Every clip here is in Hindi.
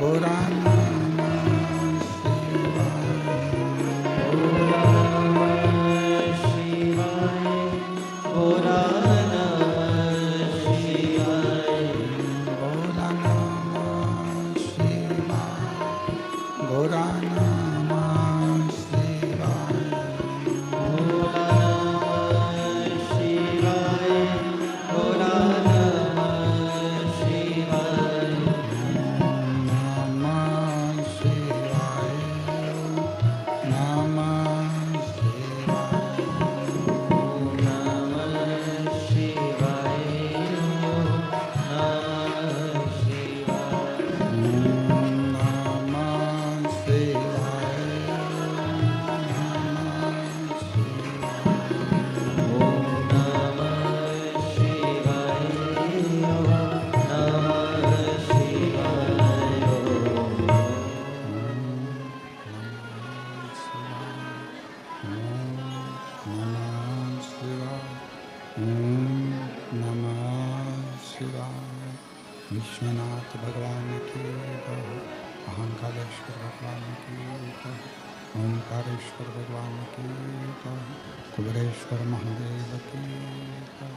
गौरा नमः शिवाय। गौरा नमः शिवाय। गौरा नमः शिवाय। गौरा नमः शिवाय। गौरा नमः शिवाय। गौरा नमः शिवाय। गौरा नमः शिवाय। नमः शिवाय। नमः शिवाय। नमः शिवाय। नमः शिवाय। नमः शिवाय। ॐ नमः शिवाय। नमः शिवाय। नमः शिवाय। नमः शिवाय। विश्वनाथ भगवान की जय। अहंकारेश्वर भगवान की जय। ओंकारेश्वर भगवान की जय। कुबेरेश्वर महादेव की जय।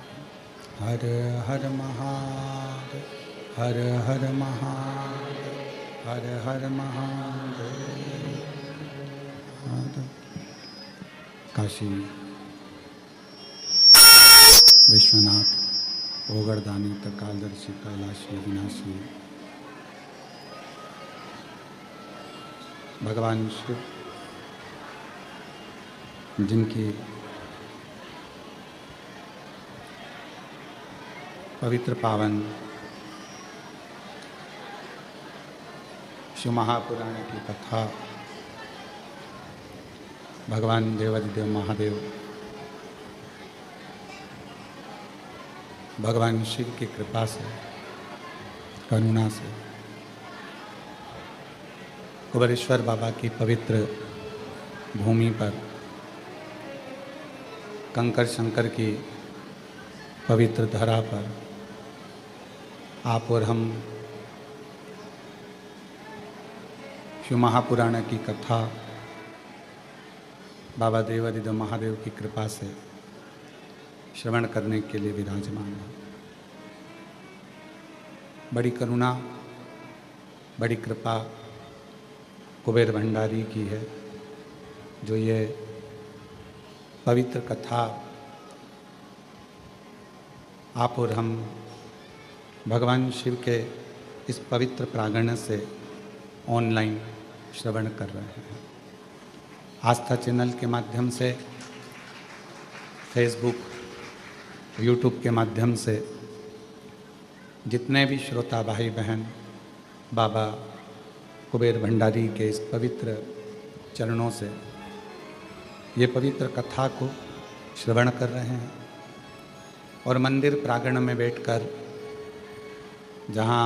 हर हर महादेव। हर हर महादेव। हर हर महादेव। काशी विश्वनाथ ओगरदानी तकालदर्शी कैलाशी विनाशी भगवान शिव, जिनकी पवित्र पावन शिव महापुराण की कथा भगवान देवाधिदेव महादेव भगवान शिव की कृपा से, करुणा से कुबेरेश्वर बाबा की पवित्र भूमि पर, कंकर शंकर की पवित्र धरा पर आप और हम शिव महापुराण की कथा बाबा देवाधिदेव महादेव की कृपा से श्रवण करने के लिए विराजमान है। बड़ी करुणा, बड़ी कृपा कुबेर भंडारी की है, जो ये पवित्र कथा आप और हम भगवान शिव के इस पवित्र प्रांगण से ऑनलाइन श्रवण कर रहे हैं। आस्था चैनल के माध्यम से, फेसबुक, यूट्यूब के माध्यम से जितने भी श्रोता भाई बहन बाबा कुबेर भंडारी के इस पवित्र चरणों से ये पवित्र कथा को श्रवण कर रहे हैं और मंदिर प्रांगण में बैठकर, जहाँ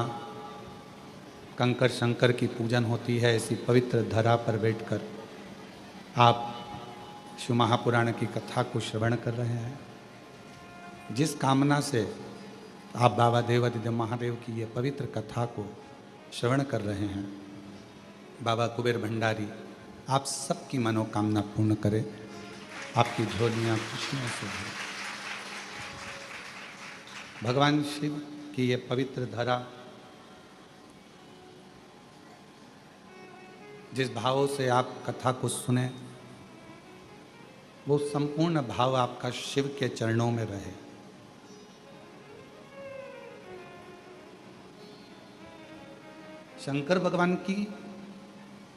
कंकर शंकर की पूजन होती है, ऐसी पवित्र धरा पर बैठकर आप शिव महापुराण की कथा को श्रवण कर रहे हैं। जिस कामना से आप बाबा देवाधिदेव महादेव की ये पवित्र कथा को श्रवण कर रहे हैं, बाबा कुबेर भंडारी आप सबकी मनोकामना पूर्ण करें, आपकी झोलियाँ खुशियों से भरें। भगवान शिव की ये पवित्र धरा, जिस भाव से आप कथा को सुने, वो संपूर्ण भाव आपका शिव के चरणों में रहे। शंकर भगवान की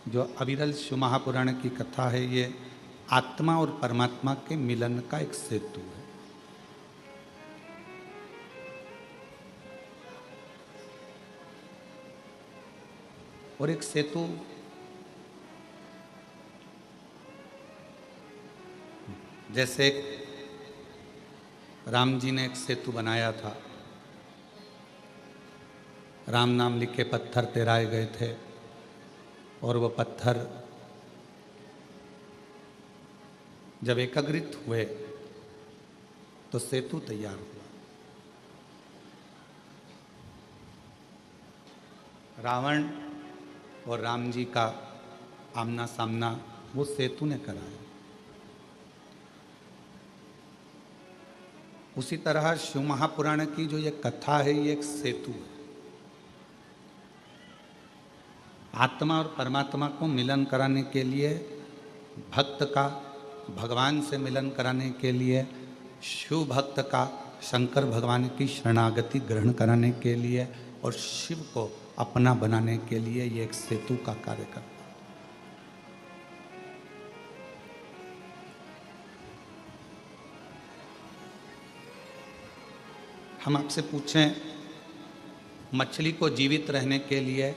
जो अविरल शिव महापुराण की कथा है, ये आत्मा और परमात्मा के मिलन का एक सेतु है। और एक सेतु जैसे राम जी ने एक सेतु बनाया था, राम नाम लिखे पत्थर तैराए गए थे और वो पत्थर जब एकत्रित हुए तो सेतु तैयार हुआ। रावण और राम जी का आमना सामना वो सेतु ने कराया। उसी तरह शिव महापुराण की जो ये कथा है ये एक सेतु है। आत्मा और परमात्मा को मिलन कराने के लिए, भक्त का भगवान से मिलन कराने के लिए, शिव भक्त का शंकर भगवान की शरणागति ग्रहण कराने के लिए और शिव को अपना बनाने के लिए ये एक सेतु का कार्य करता है। हम आपसे पूछें, मछली को जीवित रहने के लिए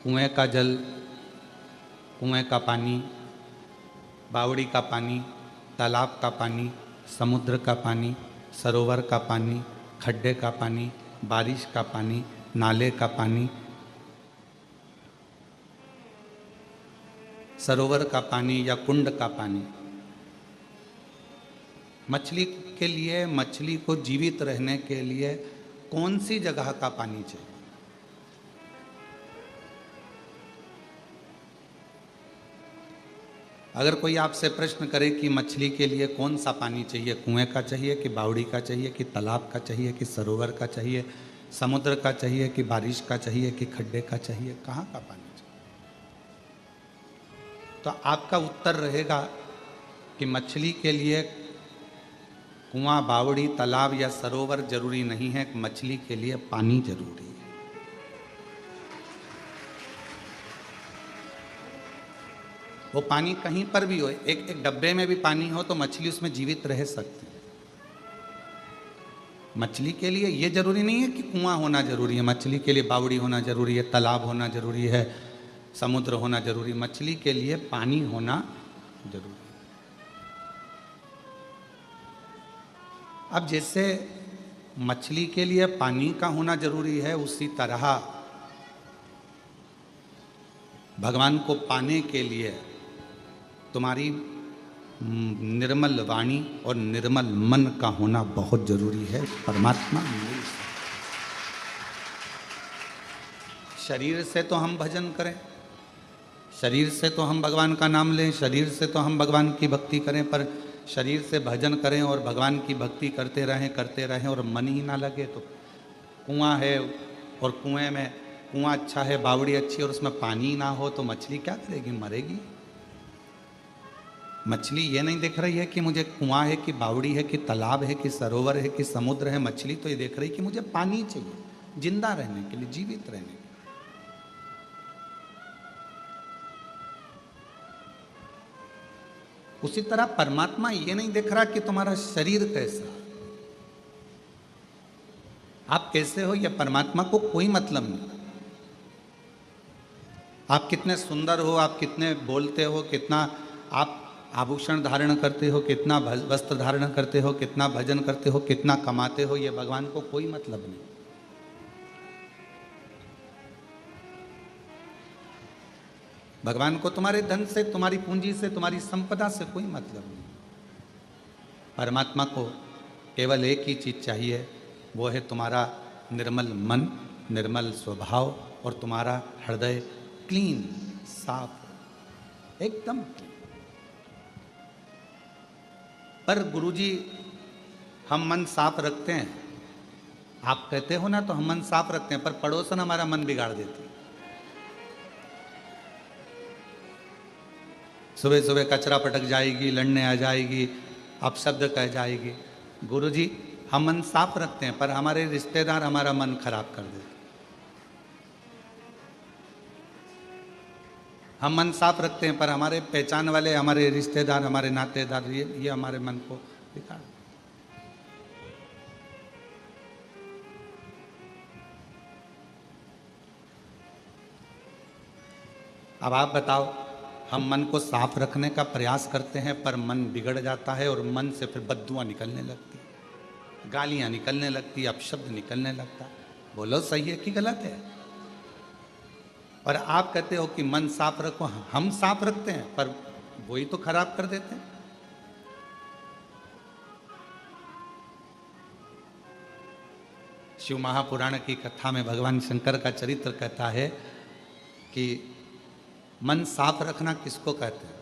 कुएं का जल, कुएं का पानी, बावड़ी का पानी, तालाब का पानी, समुद्र का पानी, सरोवर का पानी, खड्डे का पानी, बारिश का पानी, नाले का पानी, सरोवर का पानी या कुंड का पानी, मछली के लिए, मछली को जीवित रहने के लिए कौन सी जगह का पानी चाहिए? अगर कोई आपसे प्रश्न करे कि मछली के लिए कौन सा पानी चाहिए, कुएं का चाहिए कि बावड़ी का चाहिए कि तालाब का चाहिए कि सरोवर का चाहिए, समुद्र का चाहिए कि बारिश का चाहिए कि खड्डे का चाहिए, कहाँ का पानी चाहिए? तो आपका उत्तर रहेगा कि मछली के लिए कुआं, बावड़ी, तालाब या सरोवर जरूरी नहीं है, मछली के लिए पानी जरूरी है। वो पानी कहीं पर भी हो, एक डब्बे में भी पानी हो तो मछली उसमें जीवित रह सकती है। मछली के लिए ये जरूरी नहीं है कि कुआं होना जरूरी है, मछली के लिए बावड़ी होना जरूरी है, तालाब होना जरूरी है, समुद्र होना जरूरी है। मछली के लिए पानी होना जरूरी है। अब जैसे मछली के लिए पानी का होना जरूरी है, उसी तरह भगवान को पाने के लिए तुम्हारी निर्मल वाणी और निर्मल मन का होना बहुत जरूरी है। परमात्मा मिल शरीर से तो हम भजन करें, शरीर से तो हम भगवान का नाम लें, शरीर से तो हम भगवान की भक्ति करें, पर शरीर से भजन करें और भगवान की भक्ति करते रहें और मन ही ना लगे तो कुआं है और कुएं में कुआं अच्छा है, बावड़ी अच्छी है और उसमें पानी ना हो तो मछली क्या करेगी? मरेगी। मछली ये नहीं देख रही है कि मुझे कुआं है कि बावड़ी है कि तालाब है कि सरोवर है कि समुद्र है। मछली तो ये देख रही है कि मुझे पानी चाहिए जिंदा रहने के लिए, जीवित रहने के लिए। उसी तरह परमात्मा ये नहीं देख रहा कि तुम्हारा शरीर कैसा, आप कैसे हो, यह परमात्मा को कोई मतलब नहीं। आप कितने सुंदर हो, आप कितने बोलते हो, कितना आप आभूषण धारण करते हो, कितना वस्त्र धारण करते हो, कितना भजन करते हो, कितना कमाते हो, यह भगवान को कोई मतलब नहीं। भगवान को तुम्हारे धन से, तुम्हारी पूंजी से, तुम्हारी संपदा से कोई मतलब नहीं। परमात्मा को केवल एक ही चीज चाहिए, वो है तुम्हारा निर्मल मन, निर्मल स्वभाव और तुम्हारा हृदय क्लीन, साफ, एकदम। पर गुरुजी हम मन साफ रखते हैं, आप कहते हो ना, तो हम मन साफ रखते हैं, पर पड़ोसन हमारा मन बिगाड़ देती है। सुबह सुबह कचरा पटक जाएगी, लड़ने आ जाएगी, अपशब्द कह जाएगी। गुरुजी हम मन साफ रखते हैं, पर हमारे रिश्तेदार हमारा मन खराब कर देते। हम मन साफ रखते हैं, पर हमारे पहचान वाले, हमारे रिश्तेदार, हमारे नातेदार, ये हमारे मन को बिगाड़। अब आप बताओ, हम मन को साफ रखने का प्रयास करते हैं पर मन बिगड़ जाता है और मन से फिर बद्दुआं निकलने लगती, गालियां निकलने लगती, अपशब्द निकलने लगता। बोलो सही है कि गलत है? और आप कहते हो कि मन साफ रखो, हम साफ रखते हैं पर वही तो खराब कर देते हैं। शिव महापुराण की कथा में भगवान शंकर का चरित्र कहता है कि मन साफ रखना किसको कहते हैं?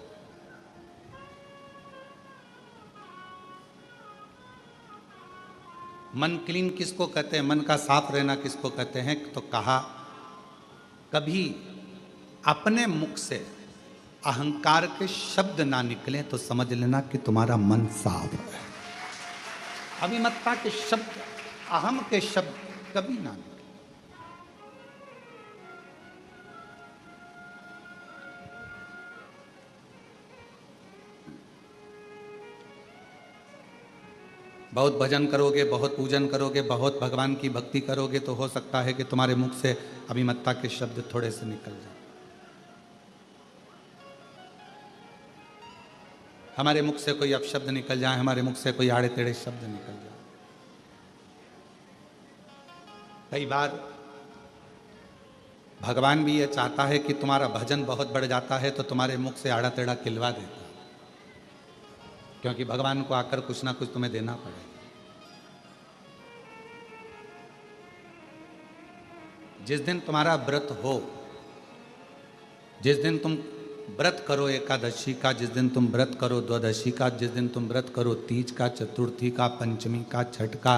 मन क्लीन किसको कहते हैं? मन का साफ रहना किसको कहते हैं? तो कहा, कभी अपने मुख से अहंकार के शब्द ना निकले तो समझ लेना कि तुम्हारा मन साफ है। अभिमत्ता के शब्द, अहम के शब्द कभी ना निकले। बहुत भजन करोगे, बहुत पूजन करोगे, बहुत भगवान की भक्ति करोगे तो हो सकता है कि तुम्हारे मुख से अभिमत्ता के शब्द थोड़े से निकल जाए। हमारे मुख से कोई अपशब्द निकल जाए, हमारे मुख से कोई आड़े टेढ़े शब्द निकल जाए। कई बार भगवान भी ये चाहता है कि तुम्हारा भजन बहुत बढ़ जाता है तो तुम्हारे मुख से आड़ा टेढ़ा खिलवा देता है, क्योंकि भगवान को आकर कुछ ना कुछ तुम्हें देना पड़ेगा। जिस दिन तुम्हारा व्रत हो, जिस दिन तुम व्रत करो एकादशी का, जिस दिन तुम व्रत करो द्वादशी का, जिस दिन तुम व्रत करो तीज का, चतुर्थी का, पंचमी का, छठ का,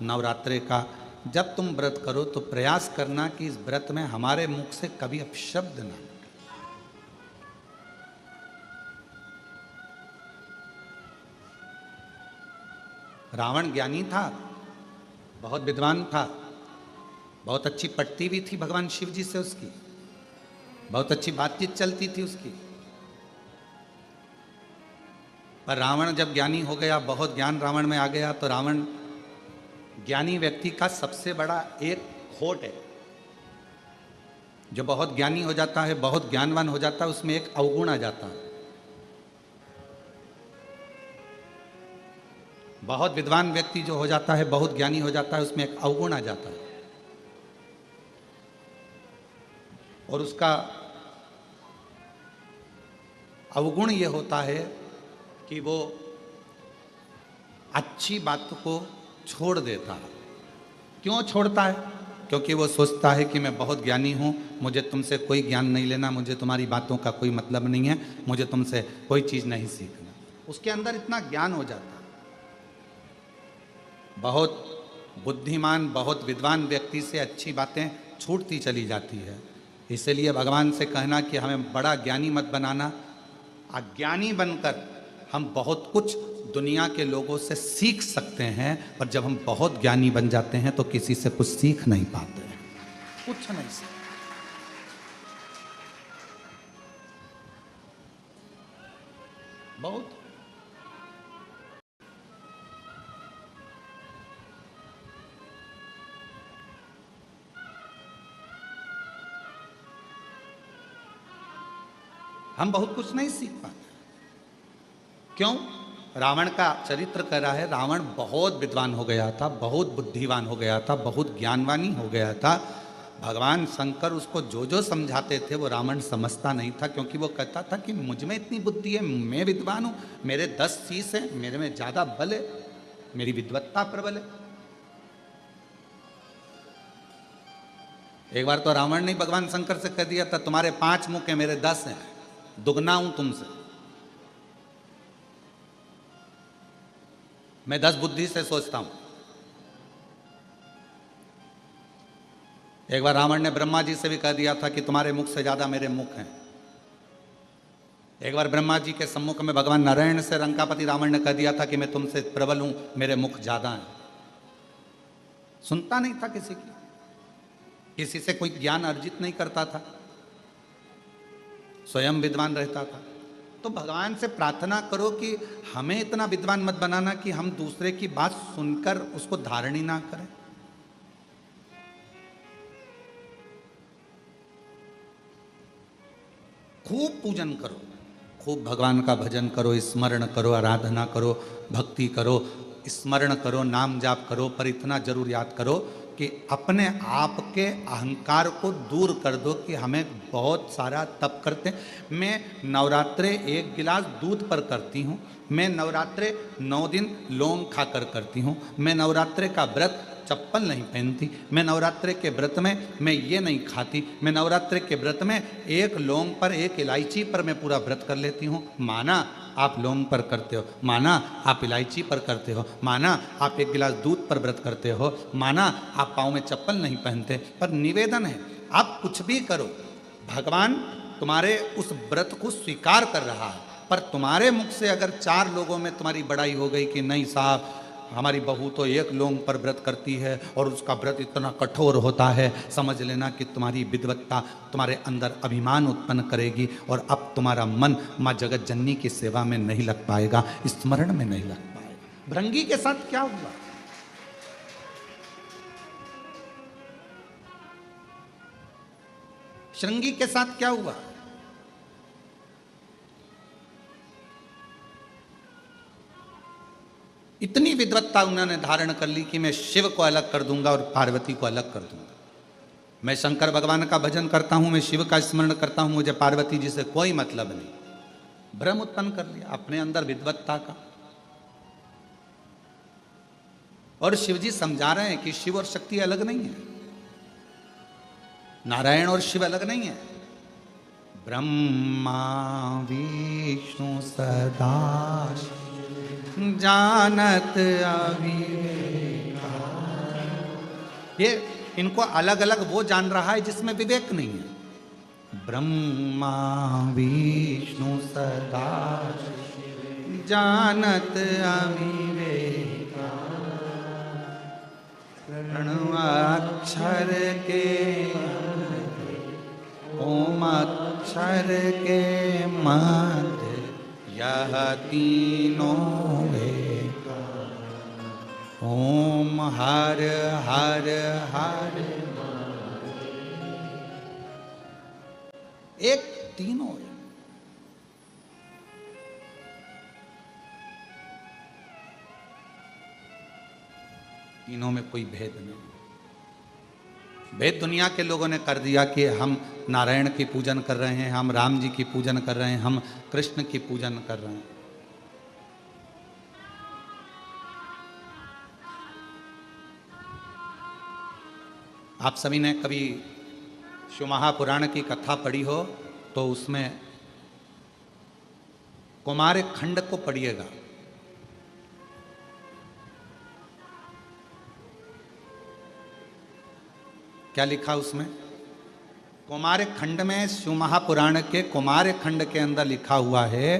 नवरात्रे का, जब तुम व्रत करो तो प्रयास करना कि इस व्रत में हमारे मुख से कभी अपशब्द ना निकले। रावण ज्ञानी था, बहुत विद्वान था, बहुत अच्छी पटती भी थी भगवान शिव जी से उसकी, बहुत अच्छी बातचीत चलती थी उसकी। पर रावण जब ज्ञानी हो गया, बहुत ज्ञान रावण में आ गया, तो रावण ज्ञानी व्यक्ति का सबसे बड़ा एक खोट है। जो बहुत ज्ञानी हो जाता है, बहुत ज्ञानवान हो जाता है, उसमें एक अवगुण आ जाता है। बहुत विद्वान व्यक्ति जो हो जाता है, बहुत ज्ञानी हो जाता है, उसमें एक अवगुण आ जाता है। और उसका अवगुण ये होता है कि वो अच्छी बात को छोड़ देता है। क्यों छोड़ता है? क्योंकि वो सोचता है कि मैं बहुत ज्ञानी हूँ, मुझे तुमसे कोई ज्ञान नहीं लेना, मुझे तुम्हारी बातों का कोई मतलब नहीं है, मुझे तुमसे कोई चीज़ नहीं सीखना। उसके अंदर इतना ज्ञान हो जाता है। बहुत बुद्धिमान, बहुत विद्वान व्यक्ति से अच्छी बातें छूटती चली जाती है। इसलिए भगवान से कहना कि हमें बड़ा ज्ञानी मत बनाना, अज्ञानी बनकर हम बहुत कुछ दुनिया के लोगों से सीख सकते हैं, पर जब हम बहुत ज्ञानी बन जाते हैं तो किसी से कुछ सीख नहीं पाते हैं, कुछ नहीं सीख। बहुत हम बहुत कुछ नहीं सीख पाते। क्यों? रावण का चरित्र कह रहा है, रावण बहुत विद्वान हो गया था, बहुत बुद्धिवान हो गया था, बहुत ज्ञानवानी हो गया था। भगवान शंकर उसको जो जो समझाते थे वो रावण समझता नहीं था, क्योंकि वो कहता था कि मुझ में इतनी बुद्धि है, मैं विद्वान हूँ, मेरे 10 शीश हैं, मेरे में ज़्यादा बल है, मेरी विद्वत्ता प्रबल है। एक बार तो रावण ने भगवान शंकर से कह दिया था, तुम्हारे 5 मुख हैं, मेरे 10 हैं, दुगना हूं तुमसे, मैं 10 बुद्धि से सोचता हूं। एक बार रावण ने ब्रह्मा जी से भी कह दिया था कि तुम्हारे मुख से ज्यादा मेरे मुख हैं। एक बार ब्रह्मा जी के सम्मुख में भगवान नारायण से रंकापति रावण ने कह दिया था कि मैं तुमसे प्रबल हूं, मेरे मुख ज्यादा हैं। सुनता नहीं था किसी की, किसी से कोई ज्ञान अर्जित नहीं करता था, स्वयं विद्वान रहता था। तो भगवान से प्रार्थना करो कि हमें इतना विद्वान मत बनाना कि हम दूसरे की बात सुनकर उसको धारण ही ना करें। खूब पूजन करो, खूब भगवान का भजन करो, स्मरण करो, आराधना करो, भक्ति करो, स्मरण करो, नाम जाप करो, पर इतना जरूर याद करो कि अपने आप के अहंकार को दूर कर दो कि हमें बहुत सारा तप करते हैं। मैं नवरात्रे 1 गिलास दूध पर करती हूँ, मैं नवरात्रे 9 दिन लौंग खाकर करती हूँ, मैं नवरात्रे का व्रत चप्पल नहीं पहनती, मैं नवरात्रि के व्रत में मैं ये नहीं खाती, मैं नवरात्रि के व्रत में एक लौंग पर एक इलायची पर मैं पूरा व्रत कर लेती हूँ। माना आप लौंग पर करते हो, माना आप इलायची पर करते हो, माना आप एक गिलास दूध पर व्रत करते हो, माना आप पाँव में चप्पल नहीं पहनते, पर निवेदन है आप कुछ भी करो, भगवान तुम्हारे उस व्रत को स्वीकार कर रहा है। पर तुम्हारे मुख से अगर 4 लोगों में तुम्हारी बड़ाई हो गई कि नहीं साहब हमारी बहू तो एक लौंग पर व्रत करती है और उसका व्रत इतना कठोर होता है, समझ लेना कि तुम्हारी विद्वत्ता तुम्हारे अंदर अभिमान उत्पन्न करेगी और अब तुम्हारा मन माँ जगत जननी की सेवा में नहीं लग पाएगा, स्मरण में नहीं लग पाएगा। भृंगी के साथ क्या हुआ? श्रृंगी के साथ क्या हुआ? इतनी विद्वत्ता उन्होंने धारण कर ली कि मैं शिव को अलग कर दूंगा और पार्वती को अलग कर दूंगा। मैं शंकर भगवान का भजन करता हूं, मैं शिव का स्मरण करता हूं, मुझे पार्वती जी से कोई मतलब नहीं। भ्रम उत्पन्न कर लिया अपने अंदर विद्वत्ता का। और शिव जी समझा रहे हैं कि शिव और शक्ति अलग नहीं है, नारायण और शिव अलग नहीं है। ब्रह्मा विष्णु सदा जानत अविवेका, ये इनको अलग अलग वो जान रहा है जिसमें विवेक नहीं है। ब्रह्मा विष्णु सदा जानत अविवेका, प्रणवाक्षर के ओम अक्षर के मध्य यह तीनों एका, ओम हर हर हर एक तीनों है। तीनों में कोई भेद नहीं। भेद दुनिया के लोगों ने कर दिया कि हम नारायण की पूजन कर रहे हैं, हम राम जी की पूजन कर रहे हैं, हम कृष्ण की पूजन कर रहे हैं। आप सभी ने कभी शिव महापुराण की कथा पढ़ी हो तो उसमें कुमार खंड को पढ़िएगा। क्या लिखा उसमें? कुमार खंड में, शिव महापुराण के कुमार खंड के अंदर लिखा हुआ है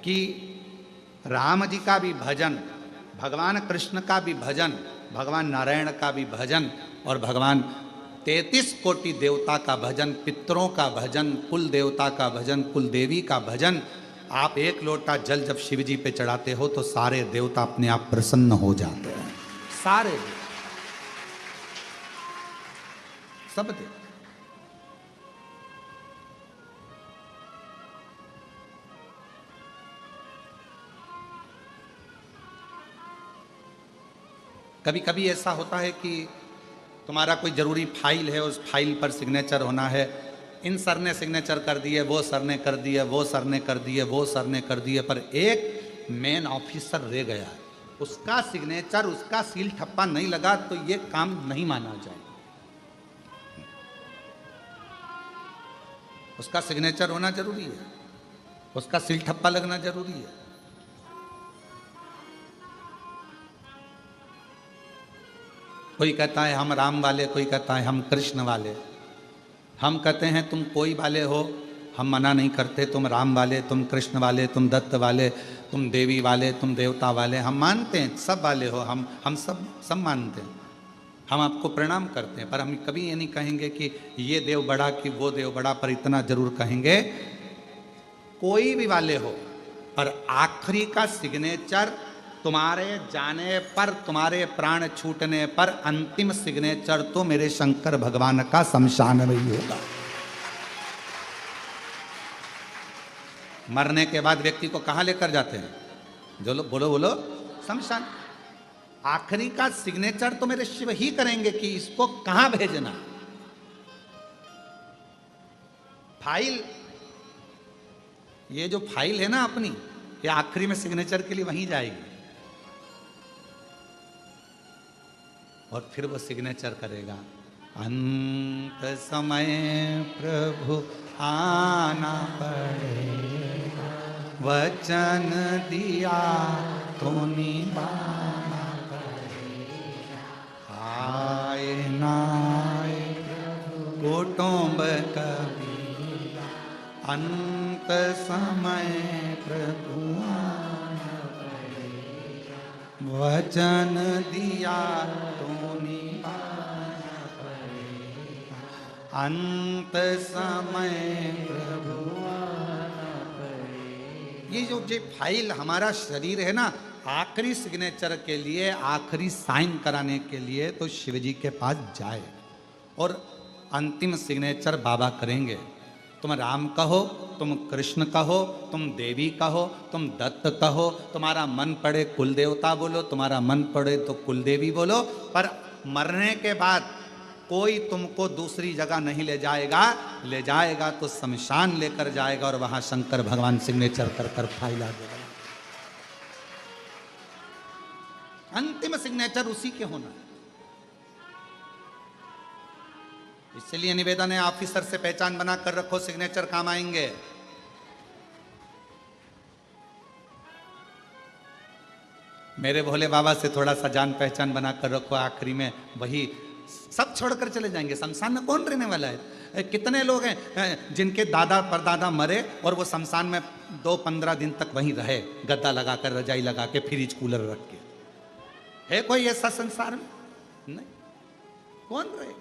कि राम जी का भी भजन, भगवान कृष्ण का भी भजन, भगवान नारायण का भी भजन और भगवान 33 कोटि देवता का भजन, पितरों का भजन, कुल देवता का भजन, कुल देवी का भजन। आप एक लोटा जल जब शिव जी पे चढ़ाते हो तो सारे देवता अपने आप प्रसन्न हो जाते हैं, सारे सब दे। कभी कभी ऐसा होता है कि तुम्हारा कोई ज़रूरी फाइल है, उस फाइल पर सिग्नेचर होना है, इन सर ने सिग्नेचर कर दिए, वो सर ने कर दिए, वो सर ने कर दिए, वो सर ने कर दिए, पर एक मेन ऑफिसर रह गया, उसका सिग्नेचर, उसका सील ठप्पा नहीं लगा तो ये काम नहीं माना जाए। उसका सिग्नेचर होना जरूरी है, उसका सील ठप्पा लगना जरूरी है। कोई कहता है हम राम वाले, कोई कहता है हम कृष्ण वाले। हम कहते हैं तुम कोई वाले हो, हम मना नहीं करते, तुम राम वाले, तुम कृष्ण वाले, तुम दत्त वाले, तुम देवी वाले, तुम देवता वाले, हम मानते हैं सब वाले हो, हम सब मानते हैं, हम आपको प्रणाम करते हैं। पर हम कभी ये नहीं कहेंगे कि ये देव बड़ा कि वो देव बड़ा, पर इतना जरूर कहेंगे कोई भी वाले हो, पर आखिरी का सिग्नेचर तुम्हारे जाने पर, तुम्हारे प्राण छूटने पर अंतिम सिग्नेचर तो मेरे शंकर भगवान का शमशान में ही होगा। मरने के बाद व्यक्ति को कहां लेकर जाते हैं? जो बोलो बोलो, शमशान। आखिरी का सिग्नेचर तो मेरे शिव ही करेंगे कि इसको कहां भेजना। फाइल, ये जो फाइल है ना अपनी, ये आखिरी में सिग्नेचर के लिए वहीं जाएगी। और फिर वो सिग्नेचर करेगा। अंत समय प्रभु आना पड़ेगा, वचन दिया तो निभाना पड़ेगा। आए ना आए कुटुंब कभी, अंत समय प्रभु आना पड़ेगा, वचन दिया तो निभाना पड़ेगा। अंत समय प्रभु आना पड़ेगा। ये जो फाइल हमारा शरीर है ना, आखिरी सिग्नेचर के लिए, आखिरी साइन कराने के लिए तो शिव जी के पास जाए और अंतिम सिग्नेचर बाबा करेंगे। तुम राम कहो, तुम कृष्ण कहो, तुम देवी कहो, तुम दत्त कहो, तुम्हारा मन पड़े कुल देवता बोलो, तुम्हारा मन पड़े तो कुल देवी बोलो, पर मरने के बाद कोई तुमको दूसरी जगह नहीं ले जाएगा। ले जाएगा तो शमशान लेकर जाएगा और वहां शंकर भगवान सिग्नेचर कर कर फाइल आ देगा। अंतिम सिग्नेचर उसी के होना। इसलिए निवेदन है, ऑफिसर से पहचान बना कर रखो, सिग्नेचर काम आएंगे। मेरे भोले बाबा से थोड़ा सा जान पहचान बना कर रखो, आखिरी में वही सब छोड़कर चले जाएंगे। शमशान में कौन रहने वाला है? कितने लोग हैं जिनके दादा परदादा मरे और वो शमशान में 2-15 दिन तक वहीं रहे, गद्दा लगाकर, रजाई लगा के, फ्रिज कूलर रख के। है कोई ऐसा संसार में? नहीं। कौन रहेगा?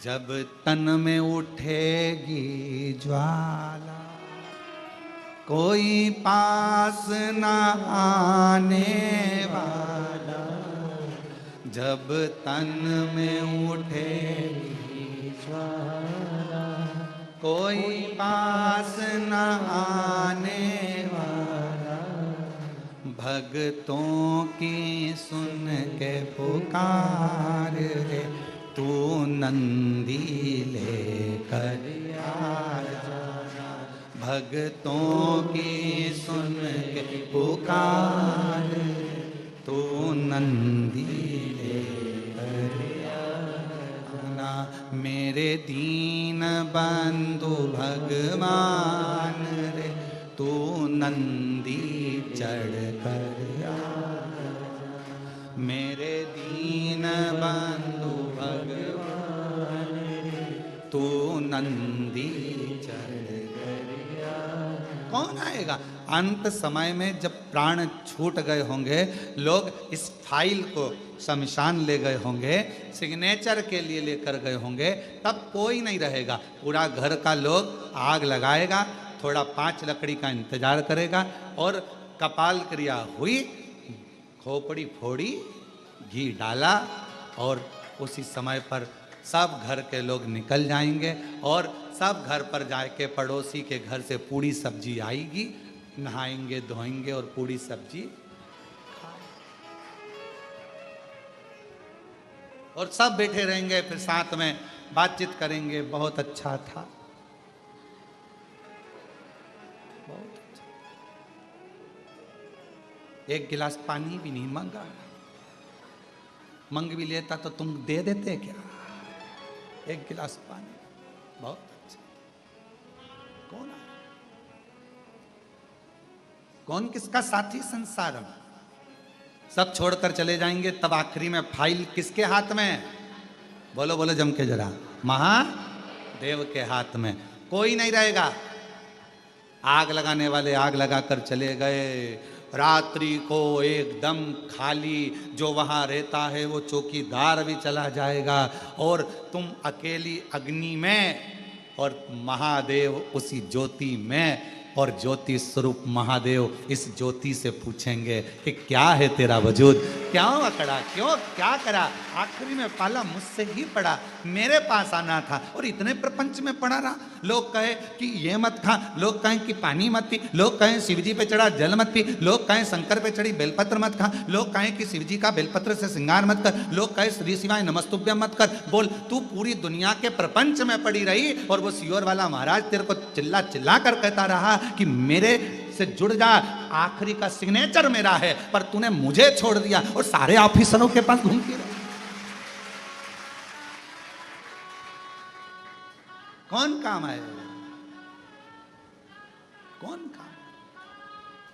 जब तन में उठेगी ज्वाला, कोई पास न आने वाला। जब तन में उठेगी ज्वाला, कोई पास न आने वाला। भक्तों की सुन के पुकार रे, तू नंदी लेकर आ जाना। भक्तों की सुन के पुकार, तू नंदी लेकर आना। मेरे दीन बंधु भगवान रे, तू नंदी चढ़ कर आ। मेरे दीन बंधु भगवान रे, तू नंदी चढ़ कर आ। कौन आएगा? अंत समय में जब प्राण छूट गए होंगे, लोग इस फाइल को शमशान ले गए होंगे, सिग्नेचर के लिए लेकर गए होंगे, तब कोई नहीं रहेगा। पूरा घर का लोग आग लगाएगा, थोड़ा 5 लकड़ी का इंतजार करेगा और कपाल क्रिया हुई, खोपड़ी फोड़ी, घी डाला और उसी समय पर सब घर के लोग निकल जाएंगे और सब घर पर जाके पड़ोसी के घर से पूड़ी सब्जी आएगी, नहाएंगे धोएंगे और पूड़ी सब्जी और सब बैठे रहेंगे, फिर साथ में बातचीत करेंगे। बहुत अच्छा था, बहुत अच्छा। एक गिलास पानी भी नहीं मांगा, मंग भी लेता तो तुम दे देते क्या? एक गिलास पानी, बहुत अच्छा। कौन है? कौन किसका साथी संसार में? सब छोड़कर चले जाएंगे, तब आखिरी में फाइल किसके हाथ में? बोलो बोलो जम के जरा। महादेव के हाथ में। कोई नहीं रहेगा। आग लगाने वाले आग लगाकर चले गए, रात्रि को एकदम खाली। जो वहाँ रहता है वो चौकीदार भी चला जाएगा और तुम अकेली अग्नि में और महादेव उसी ज्योति में। और ज्योति स्वरूप महादेव इस ज्योति से पूछेंगे कि क्या है तेरा वजूद, क्यों अकड़ा, क्यों क्या करा? आखिरी में पाला मुझसे ही पड़ा, मेरे पास आना था और इतने प्रपंच में पड़ा रहा। लोग कहे कि ये मत खा, लोग कहें कि पानी मत पी, लोग कहें शिवजी पे चढ़ा जल मत पी, लोग कहें शंकर पे चढ़ी बेलपत्र मत खा, लोग कहें कि शिवजी का बेलपत्र से श्रृंगार मत कर, लोग कहें श्री शिवाय नमस्तुभ्यम मत कर। बोल, तू पूरी दुनिया के प्रपंच में पड़ी रही और वो सियोर वाला महाराज तेरे को चिल्ला चिल्ला कर कहता रहा कि मेरे से जुड़ जा, आखिरी का सिग्नेचर मेरा है, पर तूने मुझे छोड़ दिया और सारे ऑफिसरों के पास घूमती रही। कौन काम आएगा? कौन काम?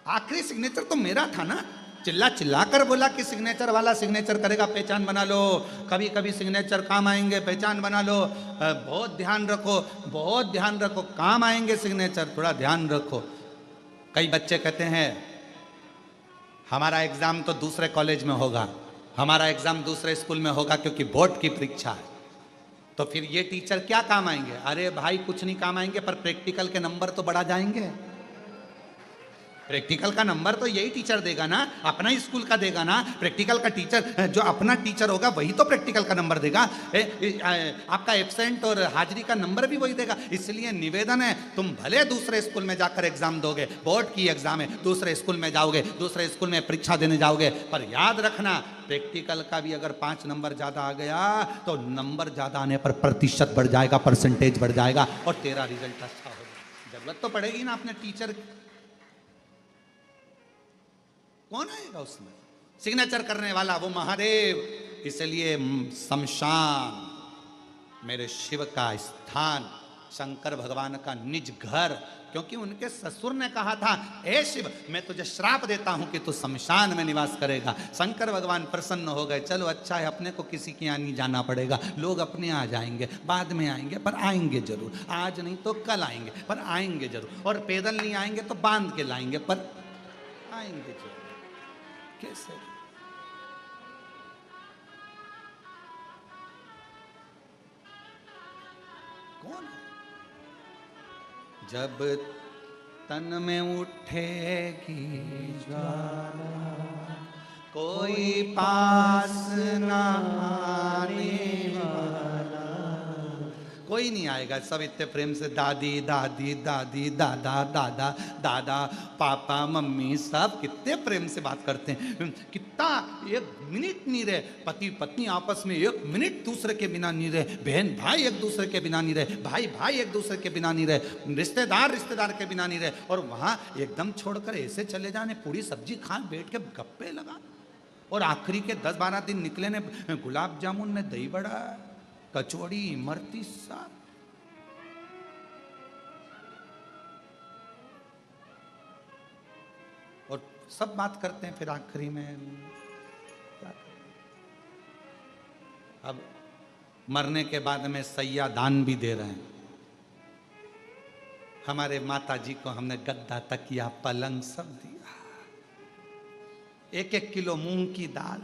आखिरी सिग्नेचर तो मेरा था ना। चिल्ला चिल्ला कर बोला कि सिग्नेचर वाला सिग्नेचर करेगा, पहचान बना लो। कभी कभी सिग्नेचर काम आएंगे, पहचान बना लो। बहुत ध्यान रखो, बहुत ध्यान रखो, काम आएंगे सिग्नेचर, थोड़ा ध्यान रखो। कई बच्चे कहते हैं हमारा एग्जाम तो दूसरे कॉलेज में होगा, हमारा एग्जाम दूसरे स्कूल में होगा क्योंकि बोर्ड की परीक्षा है, तो फिर ये टीचर क्या काम आएंगे? अरे भाई कुछ नहीं काम आएंगे, पर प्रैक्टिकल के नंबर तो बढ़ा जाएंगे। प्रैक्टिकल का नंबर तो यही टीचर देगा ना, अपना ही स्कूल का देगा ना। प्रैक्टिकल का टीचर जो अपना टीचर होगा वही तो प्रैक्टिकल का नंबर देगा। आपका एब्सेंट और हाजिरी का नंबर भी वही देगा। इसलिए निवेदन है, तुम भले दूसरे स्कूल में जाकर एग्जाम दोगे, बोर्ड की एग्जाम है, दूसरे स्कूल में जाओगे, दूसरे स्कूल में परीक्षा देने जाओगे, पर याद रखना प्रैक्टिकल का भी अगर 5 नंबर ज्यादा आ गया तो नंबर ज्यादा आने पर प्रतिशत बढ़ जाएगा, परसेंटेज बढ़ जाएगा और तेरा रिजल्ट अच्छा होगा। जरूरत तो पड़ेगी ना अपने टीचर। कौन आएगा उसमें? सिग्नेचर करने वाला वो महादेव। इसलिए शमशान मेरे शिव का स्थान, शंकर भगवान का निज घर, क्योंकि उनके ससुर ने कहा था, हे शिव मैं तुझे श्राप देता हूं कि तू शमशान में निवास करेगा। शंकर भगवान प्रसन्न हो गए, चलो अच्छा है, अपने को किसी के यहाँ नहीं जाना पड़ेगा, लोग अपने आ जाएंगे, बाद में आएंगे, पर आएंगे जरूर, आज नहीं तो कल आएंगे, पर आएंगे जरूर, और पैदल नहीं आएंगे तो बांध के लाएंगे, पर आएंगे जरूर। कैसे? कौन? जब तन में उठेगी ज्वाला, कोई पास ना आने वाला, कोई नहीं आएगा। सब इतने प्रेम से दादी दादी दादी, दादा दादा दादा, पापा मम्मी, सब कितने प्रेम से बात करते हैं। कितना एक मिनट नहीं रहे, पति पत्नी आपस में एक मिनट दूसरे के बिना नहीं रहे, बहन भाई एक दूसरे के बिना नहीं रहे, भाई भाई एक दूसरे के बिना नहीं रहे, रिश्तेदार रिश्तेदार के बिना नहीं रहे, और वहाँ एकदम छोड़कर ऐसे चले जाने, पूरी सब्जी खान बैठ के गप्पे लगा, और आखिरी के 10-12 दिन निकले ने गुलाब जामुन ने, दही बड़ा, कचौड़ी, इमरती, साथ। और सब बात करते हैं, फिर आखिरी में अब मरने के बाद में सैया दान भी दे रहे हैं। हमारे माता जी को हमने गद्दा, तकिया, पलंग सब दिया। 1-1 किलो मूंग की दाल,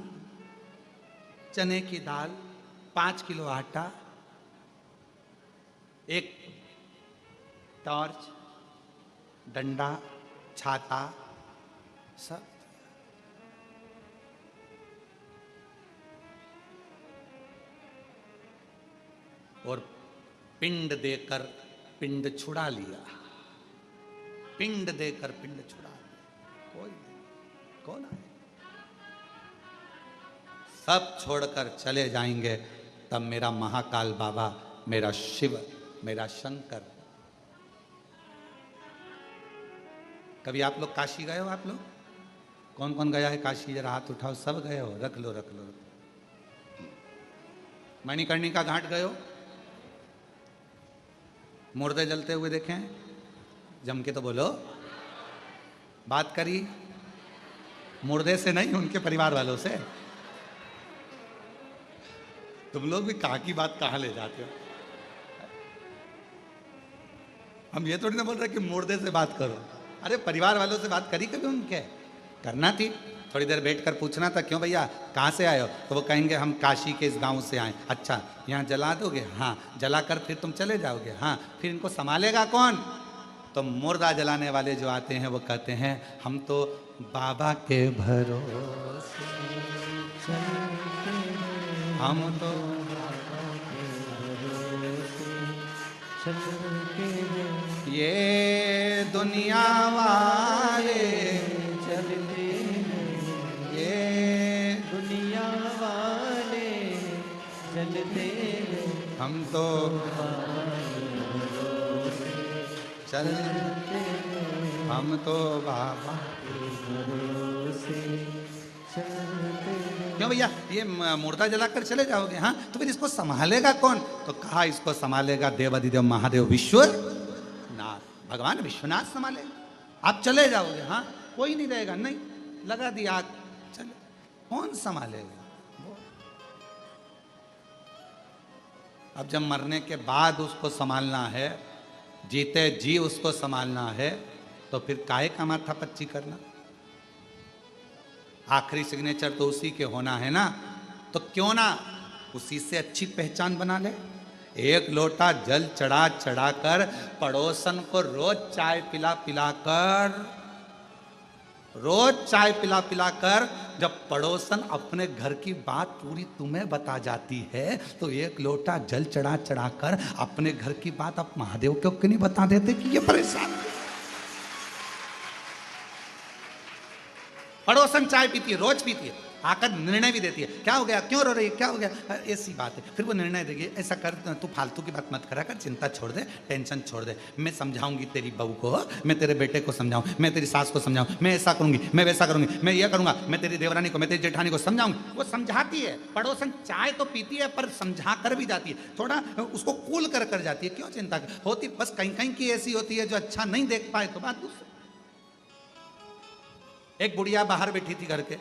चने की दाल, 5 किलो आटा, 1 टॉर्च, डंडा, छाता, सब। और पिंड देकर पिंड छुड़ा लिया, पिंड देकर पिंड छुड़ा लिया। कोई नहीं, कौन आए? सब छोड़कर चले जाएंगे, तब मेरा महाकाल बाबा, मेरा शिव, मेरा शंकर। कभी आप लोग काशी गए हो? आप लोग कौन कौन गया है काशी? जरा हाथ उठाओ। सब गए हो? रख लो रख लो। मणिकर्णिका घाट गए हो? मुर्दे जलते हुए देखें? जम के तो बोलो, बात करी। मुर्दे से नहीं, उनके परिवार वालों से। तुम लोग भी कहाँ की बात कहाँ ले जाते हो? हम ये थोड़ी ना बोल रहे कि मुर्दे से बात करो। अरे परिवार वालों से बात करी कभी? उनके करना थी, थोड़ी देर बैठकर पूछना था, क्यों भैया कहाँ से आए हो? तो वो कहेंगे हम काशी के इस गांव से आए। अच्छा, यहाँ जला दोगे? हाँ। जलाकर फिर तुम चले जाओगे? हाँ। फिर इनको संभालेगा कौन? तो मुर्दा जलाने वाले जो आते हैं वो कहते हैं हम तो बाबा के भरोसे, हम तो ये दुनिया वाले चलते हैं, ये दुनिया वाले चलते हैं, हम तो चलते, हम तो बाबा भरोसे चलते हैं। क्यों भैया ये मुर्दा जलाकर चले जाओगे? हाँ, तो फिर इसको संभालेगा कौन? तो कहा इसको संभालेगा देवाधिदेव महादेव विश्वनाथ, भगवान विश्वनाथ संभालेगा। आप चले जाओगे, हाँ, कोई नहीं रहेगा। नहीं, लगा दी आग, चले, कौन संभालेगा? अब जब मरने के बाद उसको संभालना है, जीते जी उसको संभालना है, तो फिर काहे का माथा पच्ची करना? आखिरी सिग्नेचर तो उसी के होना है ना, तो क्यों ना उसी से अच्छी पहचान बना ले। एक लोटा जल चढ़ा चढ़ा कर पड़ोसन को रोज चाय पिला पिला कर, रोज चाय पिला पिला कर जब पड़ोसन अपने घर की बात पूरी तुम्हें बता जाती है, तो एक लोटा जल चढ़ा चढ़ा कर अपने घर की बात आप महादेव को क्यों नहीं बता देते कि ये परेशान है? पड़ोसन चाय पीती है, रोज पीती है, आकर निर्णय भी देती है, क्या हो गया, क्यों रो रही है, क्या हो गया, ऐसी बात है। फिर वो निर्णय देगी, ऐसा कर, तू फालतू की बात मत करा कर, चिंता छोड़ दे, टेंशन छोड़ दे, मैं समझाऊंगी तेरी बहू को, मैं तेरे बेटे को समझाऊं, मैं तेरी सास को समझाऊं, मैं ऐसा करूंगी, मैं वैसा करूंगी, मैं ये करूंगा, मैं तेरी देवरानी को, मैं तेरी जेठानी को समझाऊंगी। वो समझाती है, पड़ोसन चाय तो पीती है पर समझा कर भी जाती है, थोड़ा उसको कूल कर जाती है। क्यों चिंता होती, बस कहीं कहीं की ऐसी होती है जो अच्छा नहीं देख पाए तो बात दूसरी। एक बुढ़िया बाहर बैठी थी घर के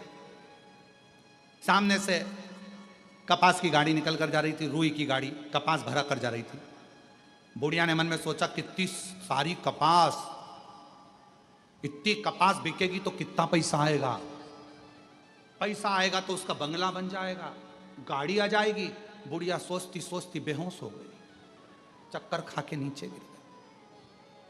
सामने से, कपास की गाड़ी निकल कर जा रही थी, रुई की गाड़ी कपास भरा कर जा रही थी। बुढ़िया ने मन में सोचा, कितनी सारी कपास, इतनी कपास बिकेगी तो कितना पैसा आएगा, पैसा आएगा तो उसका बंगला बन जाएगा, गाड़ी आ जाएगी। बुढ़िया सोचती सोचती बेहोश हो गई, चक्कर खा के नीचे गिर गई।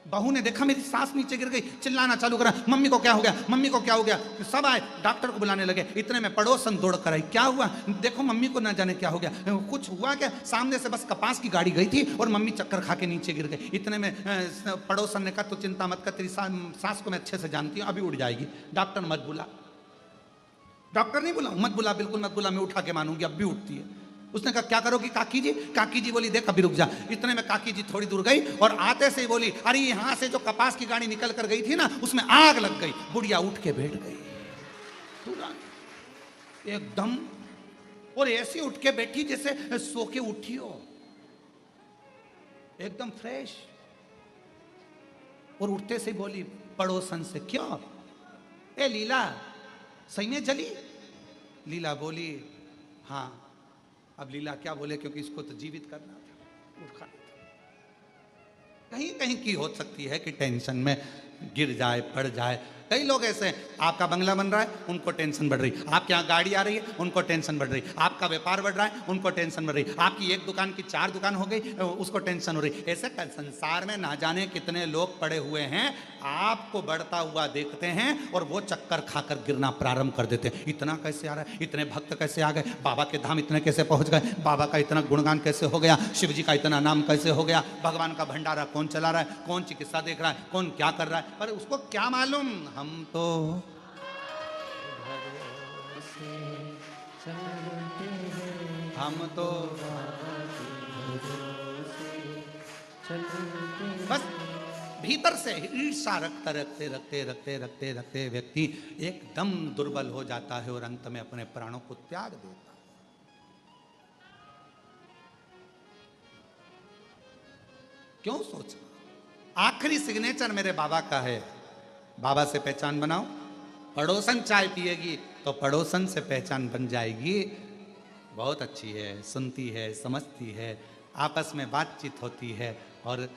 बहू ने देखा मेरी सास नीचे गिर गई, चिल्लाना चालू करा, मम्मी को क्या हो गया, मम्मी को क्या हो गया। सब आए, डॉक्टर को बुलाने लगे। इतने में पड़ोसन दौड़ कर आई, क्या हुआ, देखो मम्मी को ना जाने क्या हो गया, कुछ हुआ क्या? सामने से बस कपास की गाड़ी गई थी और मम्मी चक्कर खा के नीचे गिर गई। इतने में पड़ोसन ने कहा, तो चिंता मत कर, तेरी सास को मैं अच्छे से जानती हूँ, अभी उठ जाएगी, डॉक्टर मत बुला। डॉक्टर नहीं बुला, मत बुला, बिल्कुल मत बुला, मैं उठा के मानूंगी, अब भी उठती है। उसने कहा, क्या करोगी काकी जी? काकी जी बोली, देख अभी रुक जा। इतने में काकी जी थोड़ी दूर गई और आते से ही बोली, अरे यहां से जो कपास की गाड़ी निकल कर गई थी ना, उसमें आग लग गई। बुढ़िया उठ के बैठ गई एकदम, और ऐसी उठ के बैठी जैसे सो के उठी हो, एकदम फ्रेश। और उठते से बोली पड़ोसन से, क्यों ए लीला, सही में जली? लीला बोली, हाँ। अब लीला क्या बोले, क्योंकि इसको तो जीवित करना था, उठाना था। कहीं कहीं की हो सकती है कि टेंशन में गिर जाए, पड़ जाए। कई लोग ऐसे हैं, आपका बंगला बन रहा है, उनको टेंशन बढ़ रही, आपके यहाँ गाड़ी आ रही है, उनको टेंशन बढ़ रही, आपका व्यापार बढ़ रहा है, उनको टेंशन बढ़ रही, आपकी एक दुकान की 4 दुकान हो गई, उसको टेंशन हो रही। ऐसे कर संसार में ना जाने कितने लोग पड़े हुए हैं, आपको बढ़ता हुआ देखते हैं और वो चक्कर खाकर गिरना प्रारंभ कर देते हैं। इतना कैसे आ रहा है, इतने भक्त कैसे आ गए, बाबा के धाम इतने कैसे पहुंच गए, बाबा का इतना गुणगान कैसे हो गया, शिव जी का इतना नाम कैसे हो गया, भगवान का भंडारा कौन चला रहा है, कौन चिकित्सा देख रहा है, कौन क्या कर रहा है, पर उसको क्या मालूम, हम तो हम तो बस भीतर से ईर्षा रखते रखते रखते रखते रखते रखते व्यक्ति एकदम दुर्बल हो जाता है और अंत में अपने प्राणों को त्याग देता है। क्यों सोचा? आखिरी सिग्नेचर मेरे बाबा का है, बाबा से पहचान बनाओ। पड़ोसन चाय पिएगी तो पड़ोसन से पहचान बन जाएगी। बहुत अच्छी है, सुनती है, समझती है, आपस में बातचीत होती है, और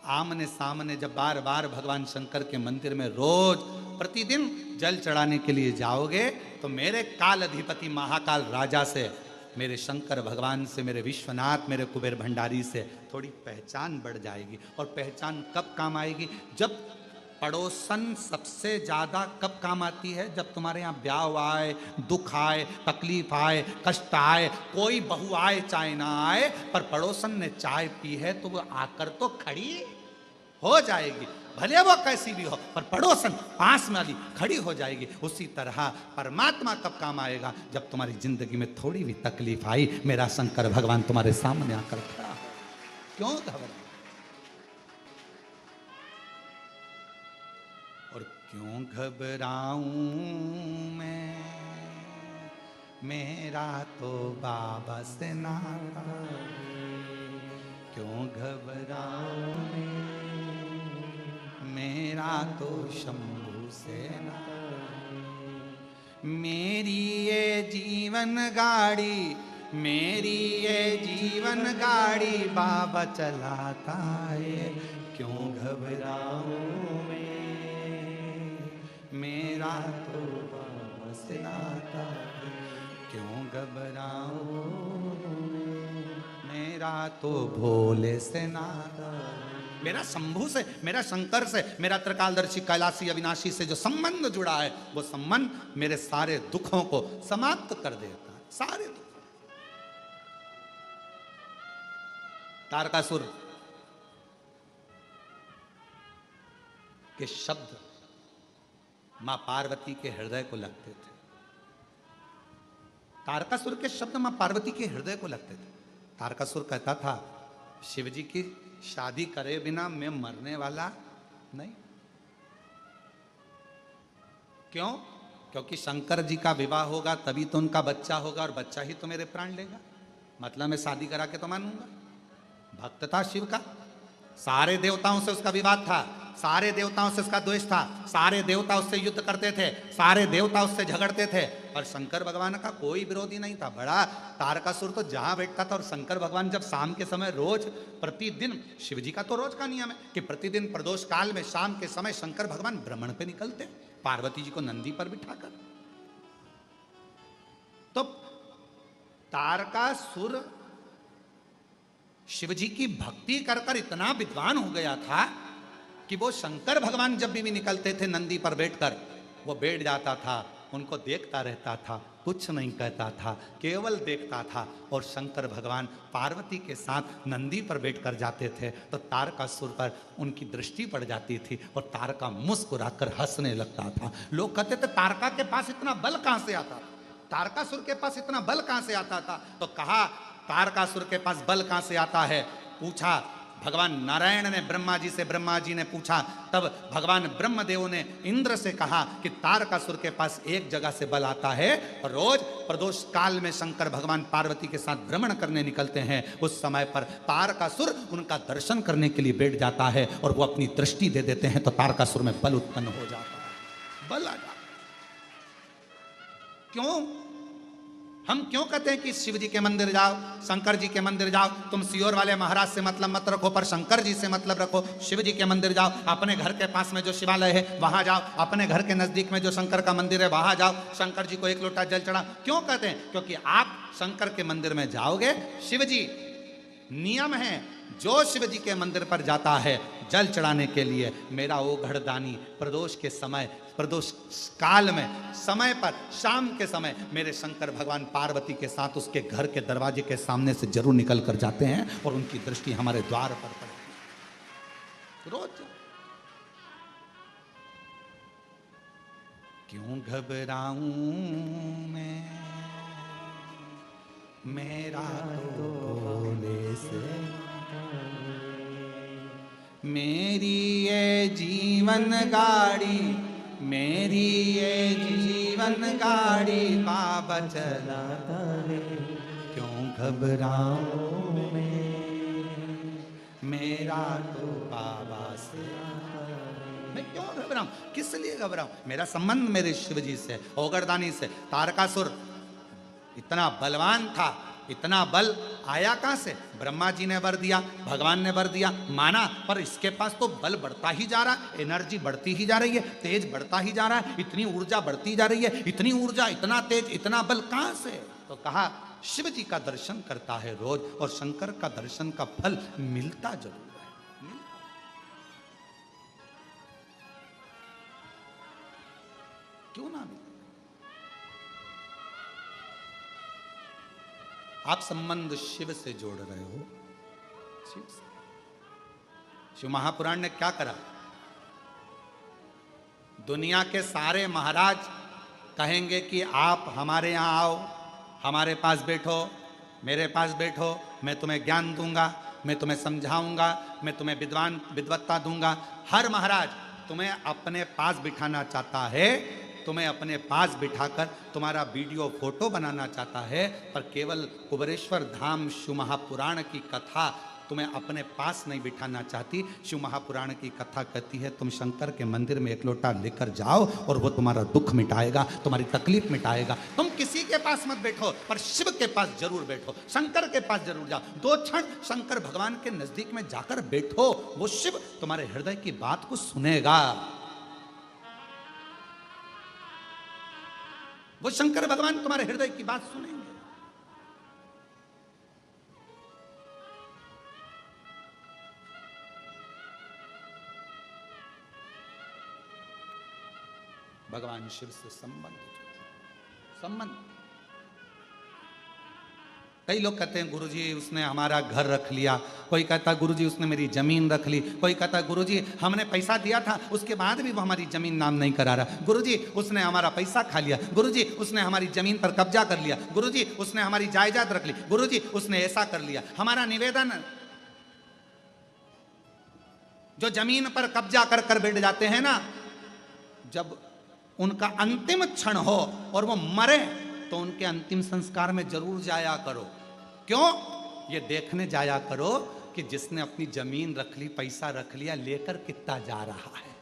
आमने सामने जब बार बार भगवान शंकर के मंदिर में रोज प्रतिदिन जल चढ़ाने के लिए जाओगे, तो मेरे काल अधिपति महाकाल राजा से, मेरे शंकर भगवान से, मेरे विश्वनाथ, मेरे कुबेर भंडारी से थोड़ी पहचान बढ़ जाएगी। और पहचान कब काम आएगी? जब पड़ोसन सबसे ज़्यादा कब काम आती है? जब तुम्हारे यहाँ ब्याह आए, दुख आए, तकलीफ आए, कष्ट आए, कोई बहू आए चाहे ना आए, पर पड़ोसन ने चाय पी है तो वो आकर तो खड़ी हो जाएगी, भले वो कैसी भी हो, पर पड़ोसन पास में वाली खड़ी हो जाएगी। उसी तरह परमात्मा कब काम आएगा? जब तुम्हारी जिंदगी में थोड़ी भी तकलीफ आई, मेरा शंकर भगवान तुम्हारे सामने आकर खड़ा हो। क्यों घबरा? और क्यों घबराऊं मैं, मेरा तो बाबा से नाता, क्यों घबराऊं मेरा तो शंभू से नाता। मेरी ये जीवन गाड़ी, मेरी ये जीवन गाड़ी बाबा चलाता है, क्यों घबराऊं मेरा तो बाबा से नाता है, क्यों घबराऊं मेरा तो भोले से नाता। मेरा शंभू से, मेरा शंकर से, मेरा त्रिकालदर्शी कैलाशी अविनाशी से जो संबंध जुड़ा है, वो संबंध मेरे सारे दुखों को समाप्त कर देता है, सारे दुख। तारकासुर के शब्द मां पार्वती के हृदय को लगते थे। तारकासुर के शब्द मां पार्वती के हृदय को लगते थे। तारकासुर कहता था, शिवजी की शादी करे बिना मैं मरने वाला नहीं। क्यों? क्योंकि शंकर जी का विवाह होगा तभी तो उनका बच्चा होगा, और बच्चा ही तो मेरे प्राण लेगा, मतलब मैं शादी करा के तो मानूंगा। भक्त था शिव का, सारे देवताओं से उसका विवाद था, सारे देवताओं से उसका द्वेष था, सारे देवता उससे युद्ध करते थे, सारे देवता उससे झगड़ते थे, और शंकर भगवान का कोई विरोधी नहीं था। बड़ा तारकासुर तो जहां बैठता था, और शंकर भगवान जब शाम के समय रोज प्रतिदिन, शिवजी का तो रोज का नियम है कि प्रतिदिन प्रदोष काल में शाम के समय शंकर भगवान भ्रमण पे निकलते पार्वती जी को नंदी पर बिठाकर। तो तारकासुर शिवजी की भक्ति कर कर इतना विद्वान हो गया था कि वो शंकर भगवान जब भी निकलते थे नंदी पर बैठकर, वो बैठ जाता था, उनको देखता रहता था, कुछ नहीं कहता था, केवल देखता था। और शंकर भगवान पार्वती के साथ नंदी पर बैठकर जाते थे तो तारकासुर पर उनकी दृष्टि पड़ जाती थी, और तारका मुस्कुराकर हंसने लगता था। लोग कहते थे तारका के पास इतना बल कहां से आता था, तारकासुर के पास इतना बल कहां से आता था? तो कहा तारकासुर के पास बल कहां से आता है? पूछा भगवान नारायण ने ब्रह्मा जी से, ब्रह्मा जी ने पूछा, तब भगवान ब्रह्मदेव ने इंद्र से कहा कि तारकासुर के पास एक जगह से बल आता है। रोज प्रदोष काल में शंकर भगवान पार्वती के साथ भ्रमण करने निकलते हैं, उस समय पर तारकासुर उनका दर्शन करने के लिए बैठ जाता है, और वो अपनी दृष्टि दे देते हैं तो तारकासुर में बल उत्पन्न हो जाता है, बल आ जाता। क्यों? हम क्यों कहते हैं कि शिव जी के मंदिर जाओ, शंकर जी के मंदिर जाओ? तुम सियोर वाले महाराज से मतलब मत रखो, पर शंकर जी से मतलब रखो। शिव जी के मंदिर जाओ, अपने घर के पास में जो शिवालय है वहां जाओ, अपने घर के नजदीक में जो शंकर का मंदिर है वहां जाओ, शंकर जी को एक लोटा जल चढ़ा। क्यों कहते हैं? क्योंकि आप शंकर के मंदिर में जाओगे, शिव जी, नियम है जो शिव जी के मंदिर पर जाता है जल चढ़ाने के लिए, मेरा वो घड़दानी प्रदोष के समय, प्रदोष काल में समय पर शाम के समय मेरे शंकर भगवान पार्वती के साथ उसके घर के दरवाजे के सामने से जरूर निकल कर जाते हैं, और उनकी दृष्टि हमारे द्वार पर पड़ती है रोज। क्यों घबराऊं मैं मेरा तो भोले से, मेरी ये जीवन गाड़ी, मेरी ये जीवन गाड़ी बाबा चलाता है, क्यों घबराऊं मेरा तो बाबा से। मैं क्यों घबराऊं? किस लिए घबराऊं? मेरा संबंध मेरे शिव जी से, ओगरदानी से। तारकासुर इतना बलवान था, इतना बल आया कहां से? ब्रह्मा जी ने वर दिया, भगवान ने वर दिया, माना, पर इसके पास तो बल बढ़ता ही जा रहा है, एनर्जी बढ़ती ही जा रही है, तेज बढ़ता ही जा रहा है, इतनी ऊर्जा बढ़ती जा रही है, इतनी ऊर्जा, इतना तेज, इतना बल कहां से? तो कहा शिव जी का दर्शन करता है रोज, और शंकर का दर्शन का फल मिलता जरूर है। क्यों ना मिले? आप संबंध शिव से जोड़ रहे हो, शिव से। शिव महापुराण ने क्या करा? दुनिया के सारे महाराज कहेंगे कि आप हमारे यहां आओ, हमारे पास बैठो, मेरे पास बैठो, मैं तुम्हें ज्ञान दूंगा, मैं तुम्हें समझाऊंगा, मैं तुम्हें विद्वत्ता दूंगा। हर महाराज तुम्हें अपने पास बिठाना चाहता है, तुम्हें अपने पास बिठाकर तुम्हारा वीडियो फोटो बनाना चाहता है, पर केवल कुबेरेश्वर धाम शिव महापुराण की कथा तुम्हें अपने पास नहीं बिठाना चाहती। शिव महापुराण की कथा कहती है तुम शंकर के मंदिर में एक लोटा लेकर जाओ और वो तुम्हारा दुख मिटाएगा, तुम्हारी तकलीफ मिटाएगा। तुम किसी के पास मत बैठो, पर शिव के पास जरूर बैठो, शंकर के पास जरूर जाओ। 2 क्षण शंकर भगवान के नजदीक में जाकर बैठो, वो शिव तुम्हारे हृदय की बात को सुनेगा। वो शंकर भगवान तुम्हारे हृदय की बात सुनेंगे। भगवान शिव से संबंध। कई लोग कहते हैं गुरुजी उसने हमारा घर रख लिया, कोई कहता गुरुजी उसने मेरी जमीन रख ली, कोई कहता गुरुजी हमने पैसा दिया था उसके बाद भी वो हमारी जमीन नाम नहीं करा रहा, गुरुजी उसने हमारा पैसा खा लिया, गुरुजी उसने हमारी जमीन पर कब्जा कर लिया, गुरुजी उसने हमारी जायदाद रख ली, गुरुजी उसने ऐसा कर लिया। हमारा निवेदन, जो जमीन पर कब्जा कर कर बैठ जाते हैं ना, जब उनका अंतिम क्षण हो और वो मरे तो उनके अंतिम संस्कार में जरूर जाया करो। क्यों? ये देखने जाया करो कि जिसने अपनी जमीन रख ली, पैसा रख लिया, लेकर कितना जा रहा है।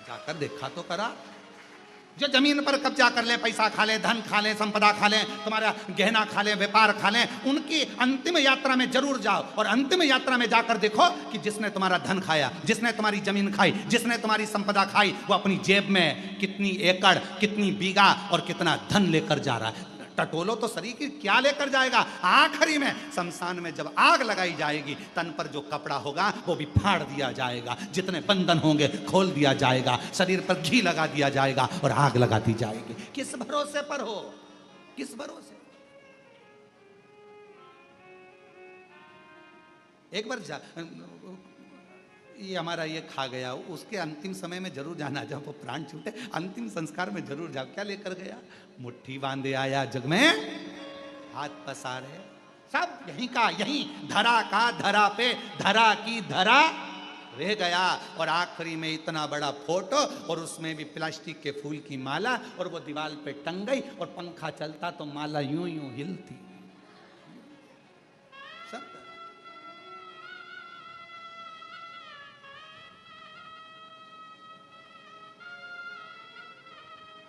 जाकर देखा तो करा। जो जमीन पर कब्जा कर ले, पैसा खा ले, धन खा ले, संपदा खा ले, तुम्हारा गहना खा ले, व्यापार खा ले, उनकी अंतिम यात्रा में जरूर जाओ और अंतिम यात्रा में जाकर देखो कि जिसने तुम्हारा धन खाया, जिसने तुम्हारी जमीन खाई, जिसने तुम्हारी संपदा खाई, वो अपनी जेब में कितनी एकड़, कितनी बीघा और कितना धन लेकर जा रहा है। टटोलो तो शरीर की क्या लेकर जाएगा। आखिरी में शमशान में जब आग लगाई जाएगी, तन पर जो कपड़ा होगा वो भी फाड़ दिया जाएगा, जितने बंधन होंगे खोल दिया जाएगा, शरीर पर घी लगा दिया जाएगा और आग लगा दी जाएगी। किस भरोसे पर हो? किस भरोसे? एक बार ये हमारा ये खा गया, उसके अंतिम समय में जरूर जाना, जब वो प्राण छूटे अंतिम संस्कार में जरूर जाओ। क्या लेकर गया? मुट्ठी बांधे आया जग में हाथ पसारे, सब यहीं का यहीं, धरा का धरा पे, धरा की धरा रह गया। और आखिरी में इतना बड़ा फोटो और उसमें भी प्लास्टिक के फूल की माला, और वो दीवार पे टंग गई और पंखा चलता तो माला यूं यूं हिलती। सब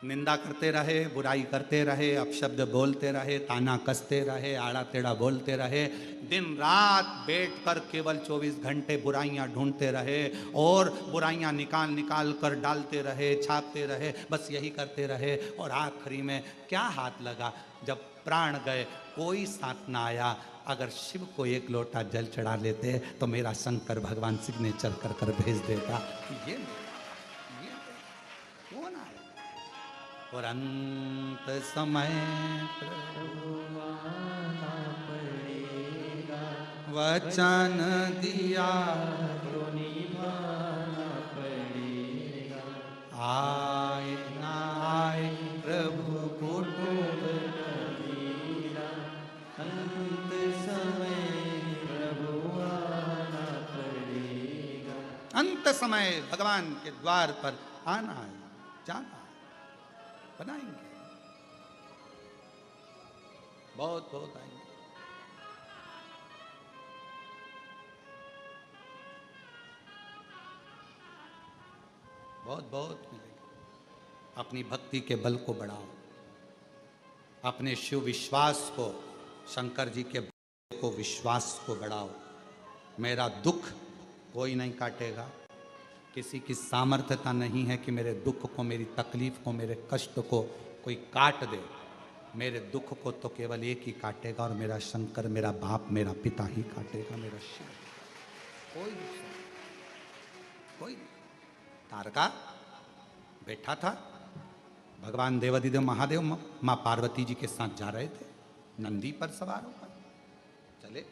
निंदा करते रहे, बुराई करते रहे, अपशब्द बोलते रहे, ताना कसते रहे, आड़ा टेढ़ा बोलते रहे, दिन रात बैठकर केवल 24 घंटे बुराइयां ढूंढते रहे और बुराइयां निकाल निकाल कर डालते रहे, छापते रहे, बस यही करते रहे। और आखिरी में क्या हाथ लगा? जब प्राण गए कोई साथ ना आया। अगर शिव को एक लोटा जल चढ़ा लेते तो मेरा शंकर भगवान सिग्नेचर कर कर भेज देता। ये कौन आया? और अंत समय वचन दिया तो निभाना पड़ेगा। आए ना आए प्रभु कुटुंब कबीरा, अंत समय प्रभु आना पड़ेगा। अंत समय भगवान के द्वार पर आना है, जाना है, बनाएंगे, बहुत बहुत आएंगे। बहुत बहुत मिलेगा। अपनी भक्ति के बल को बढ़ाओ, अपने शिव विश्वास को, शंकर जी के को विश्वास को बढ़ाओ। मेरा दुख कोई नहीं काटेगा। किसी की सामर्थ्यता नहीं है कि मेरे दुख को, मेरी तकलीफ को, मेरे कष्ट को कोई काट दे। मेरे दुख को तो केवल एक ही काटेगा, और मेरा शंकर, मेरा बाप, मेरा पिता ही काटेगा, मेरा शिव। कोई कोई तारका बैठा था, भगवान देवाधिदेव महादेव माँ पार्वती जी के साथ जा रहे थे, नंदी पर सवार होकर चले।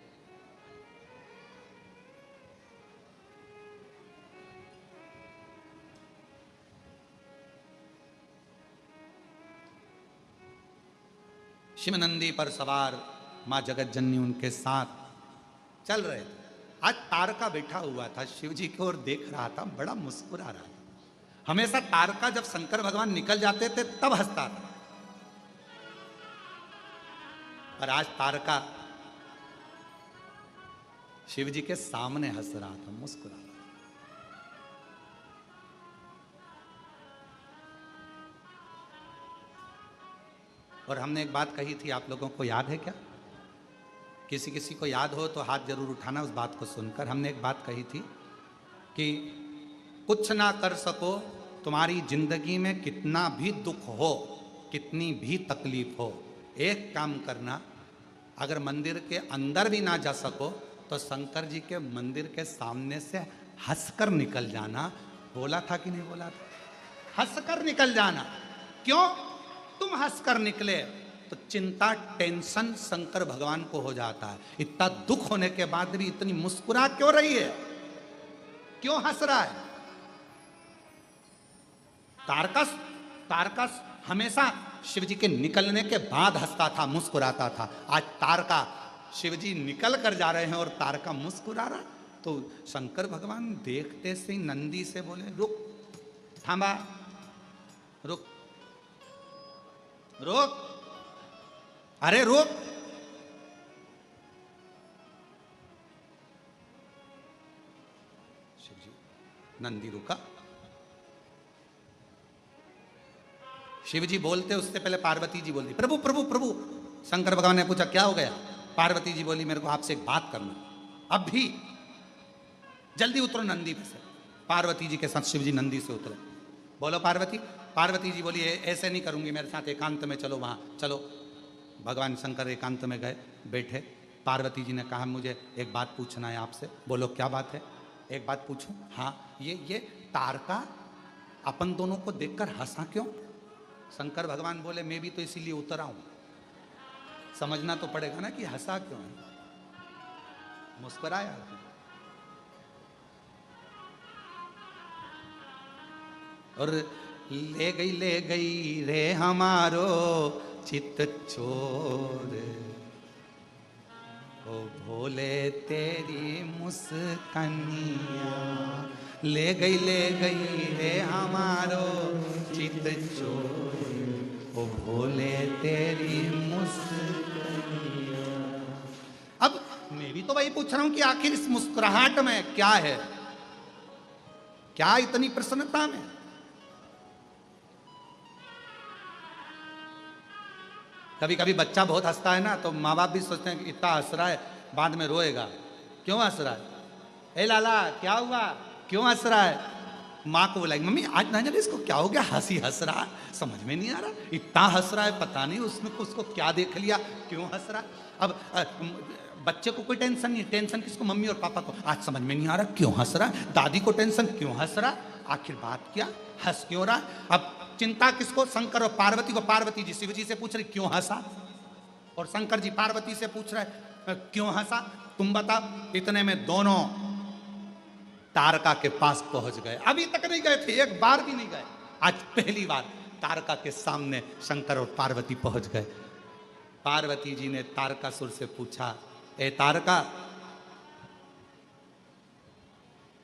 शिव नंदी पर सवार, माँ जगत जननी उनके साथ चल रहे थे। आज तारका बैठा हुआ था, शिव जी की ओर देख रहा था, बड़ा मुस्कुरा रहा था। हमेशा तारका जब शंकर भगवान निकल जाते थे तब हंसता था, पर आज तारका शिव जी के सामने हंस रहा था, मुस्कुरा रहा था। और हमने एक बात कही थी, आप लोगों को याद है क्या? किसी किसी को याद हो तो हाथ जरूर उठाना उस बात को सुनकर। हमने एक बात कही थी कि कुछ ना कर सको, तुम्हारी जिंदगी में कितना भी दुख हो, कितनी भी तकलीफ हो, एक काम करना, अगर मंदिर के अंदर भी ना जा सको तो शंकर जी के मंदिर के सामने से हंसकर निकल जाना। बोला था कि नहीं बोला था? हंसकर निकल जाना। क्यों? तुम हंसकर निकले तो चिंता, टेंशन शंकर भगवान को हो जाता है। इतना दुख होने के बाद भी इतनी मुस्कुरा क्यों रही है? क्यों हंस रहा है? तारका हमेशा शिव जी के निकलने के बाद हंसता था, मुस्कुराता था। आज तारका, शिव जी निकल कर जा रहे हैं और तारका मुस्कुरा रहा। तो शंकर भगवान देखते से ही नंदी से बोले, रुक, थामा, रुक, रुक, अरे रुक। शिव जी, नंदी रुका। शिव जी बोलते उससे पहले पार्वती जी बोली, प्रभु प्रभु प्रभु। शंकर भगवान ने पूछा क्या हो गया? पार्वती जी बोली, मेरे को आपसे एक बात करना, अभी जल्दी उतरो नंदी पे से। पार्वती जी के साथ शिव जी नंदी से उतरे। बोलो पार्वती। पार्वती जी बोली, ऐसे नहीं करूंगी, मेरे साथ एकांत में चलो, वहां चलो। भगवान शंकर एकांत में गए, बैठे। पार्वती जी ने कहा, मुझे एक बात पूछना है आपसे। बोलो क्या बात है? एक बात पूछूं? हाँ, ये तारका अपन दोनों को देखकर हंसा क्यों? शंकर भगवान बोले, मैं भी तो इसीलिए उतर आऊं, समझना तो पड़ेगा ना कि हंसा क्यों है, मुस्कुराया। और ले गई रे हमारो चित चोर, ओ भोले तेरी मुस्कानिया। ले गई रे हमारो चित चोर, ओ भोले तेरी मुस्कानिया। अब मैं भी तो वही पूछ रहा हूं कि आखिर इस मुस्कुराहट में क्या है? क्या इतनी प्रसन्नता में? कभी कभी बच्चा बहुत हंसता है ना, तो माँ बाप भी सोचते हैं कि इतना हंस रहा है, बाद में रोएगा। क्यों हंस रहा है? ए लाला क्या हुआ, क्यों हंस रहा है? माँ को बुलाएगी, मम्मी आज ना जाने इसको क्या हो गया, हंस रहा है, समझ में नहीं आ रहा, इतना हंस रहा है, पता नहीं उसने उसको क्या देख लिया, क्यों हंस रहा है। अब बच्चे को कोई टेंशन नहीं, टेंशन किसको? मम्मी और पापा को। आज समझ में नहीं आ रहा क्यों हंस रहा है। दादी को टेंशन, क्यों हंस रहा, आखिर बात क्या, हंस क्यों रहा। अब चिंता किसको? शंकर और पार्वती को। पार्वती जी शिव जी से पूछ रही क्यों हंसा, और शंकर जी पार्वती से पूछ रहे क्यों हंसा, तुम बताओ। इतने में दोनों तारका के पास पहुंच गए। अभी तक नहीं गए थे, एक बार भी नहीं गए, आज पहली बार तारका के सामने शंकर और पार्वती पहुंच गए। पार्वती जी ने तारकासुर से पूछा, ए तारका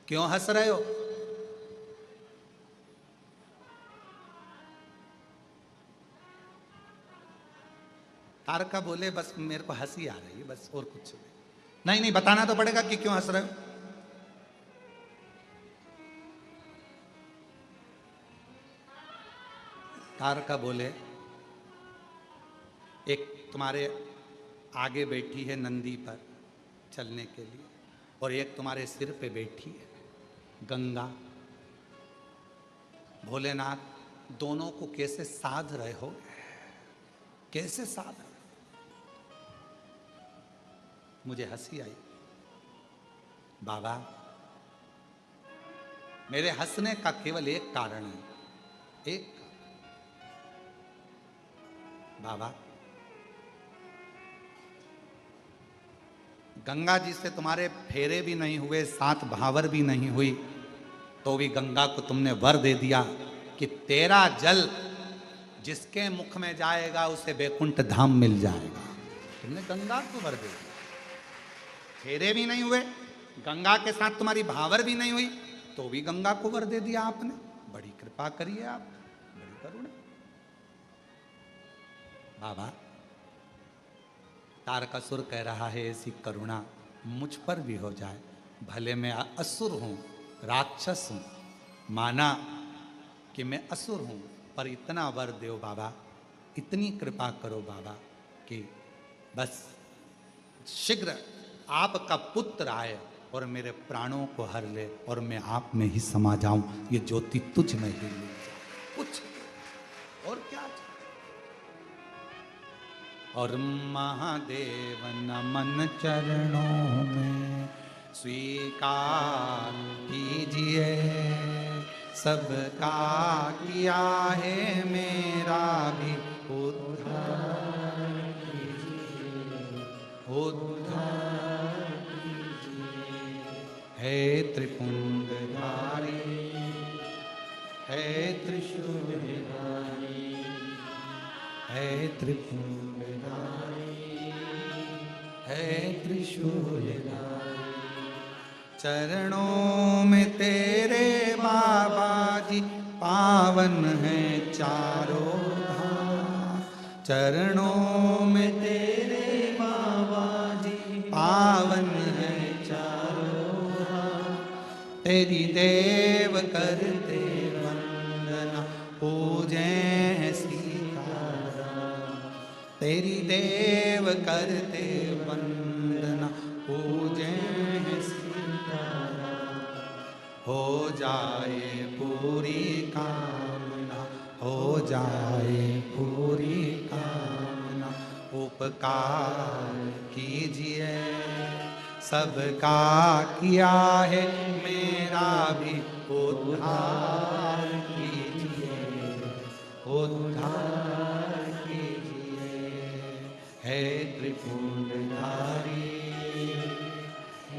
क्यों हंस रहे हो? तारका बोले, बस मेरे को हंसी आ रही है, बस, और कुछ नहीं। नहीं बताना तो पड़ेगा कि क्यों हंस रहे हो। तारका बोले, एक तुम्हारे आगे बैठी है नंदी पर चलने के लिए, और एक तुम्हारे सिर पे बैठी है गंगा। भोलेनाथ दोनों को कैसे साध रहे हो, कैसे साध? मुझे हंसी आई। बाबा, मेरे हंसने का केवल एक कारण है, एक। बाबा, गंगा जी से तुम्हारे फेरे भी नहीं हुए, सात भावर भी नहीं हुई, तो भी गंगा को तुमने वर दे दिया कि तेरा जल जिसके मुख में जाएगा उसे बैकुंठ धाम मिल जाएगा। तुमने गंगा को वर दे दिया। फेरे भी नहीं हुए, गंगा के साथ तुम्हारी भावर भी नहीं हुई, तो भी गंगा को वर दे दिया आपने। बड़ी कृपा करिए आप, बड़ी करुणा। बाबा तारकासुर कह रहा है ऐसी करुणा मुझ पर भी हो जाए, भले मैं असुर हूं, राक्षस हूं, माना कि मैं असुर हूं, पर इतना वर दो बाबा, इतनी कृपा करो बाबा कि बस शीघ्र आपका पुत्र आए और मेरे प्राणों को हर ले और मैं आप में ही समा जाऊं, ये ज्योति तुझ में ही मिल जाए, कुछ और क्या चाहिए। और महादेव नमन चरणों में स्वीकार कीजिए, सबका किया है मेरा भी उद्धार कीजिए, उद्धार कीजिए। है त्रिपुंडधारी, है त्रिशूलधारी, है त्रिपुंडधारी, है त्रिशूलधारी। चरणों में तेरे बाबा जी पावन है चारों धाम, चरणों में तेरे बाबा जी पावन है चारों धाम। तेरी देव करते वंदना पूजे सीताराम, तेरी देव करते वंदना पूजे हो जाए पूरी कामना, हो जाए पूरी कामना। उपकार कीजिए, सबका किया है मेरा भी उद्धार कीजिए, उद्धार कीजिए। है त्रिपुंडधारी,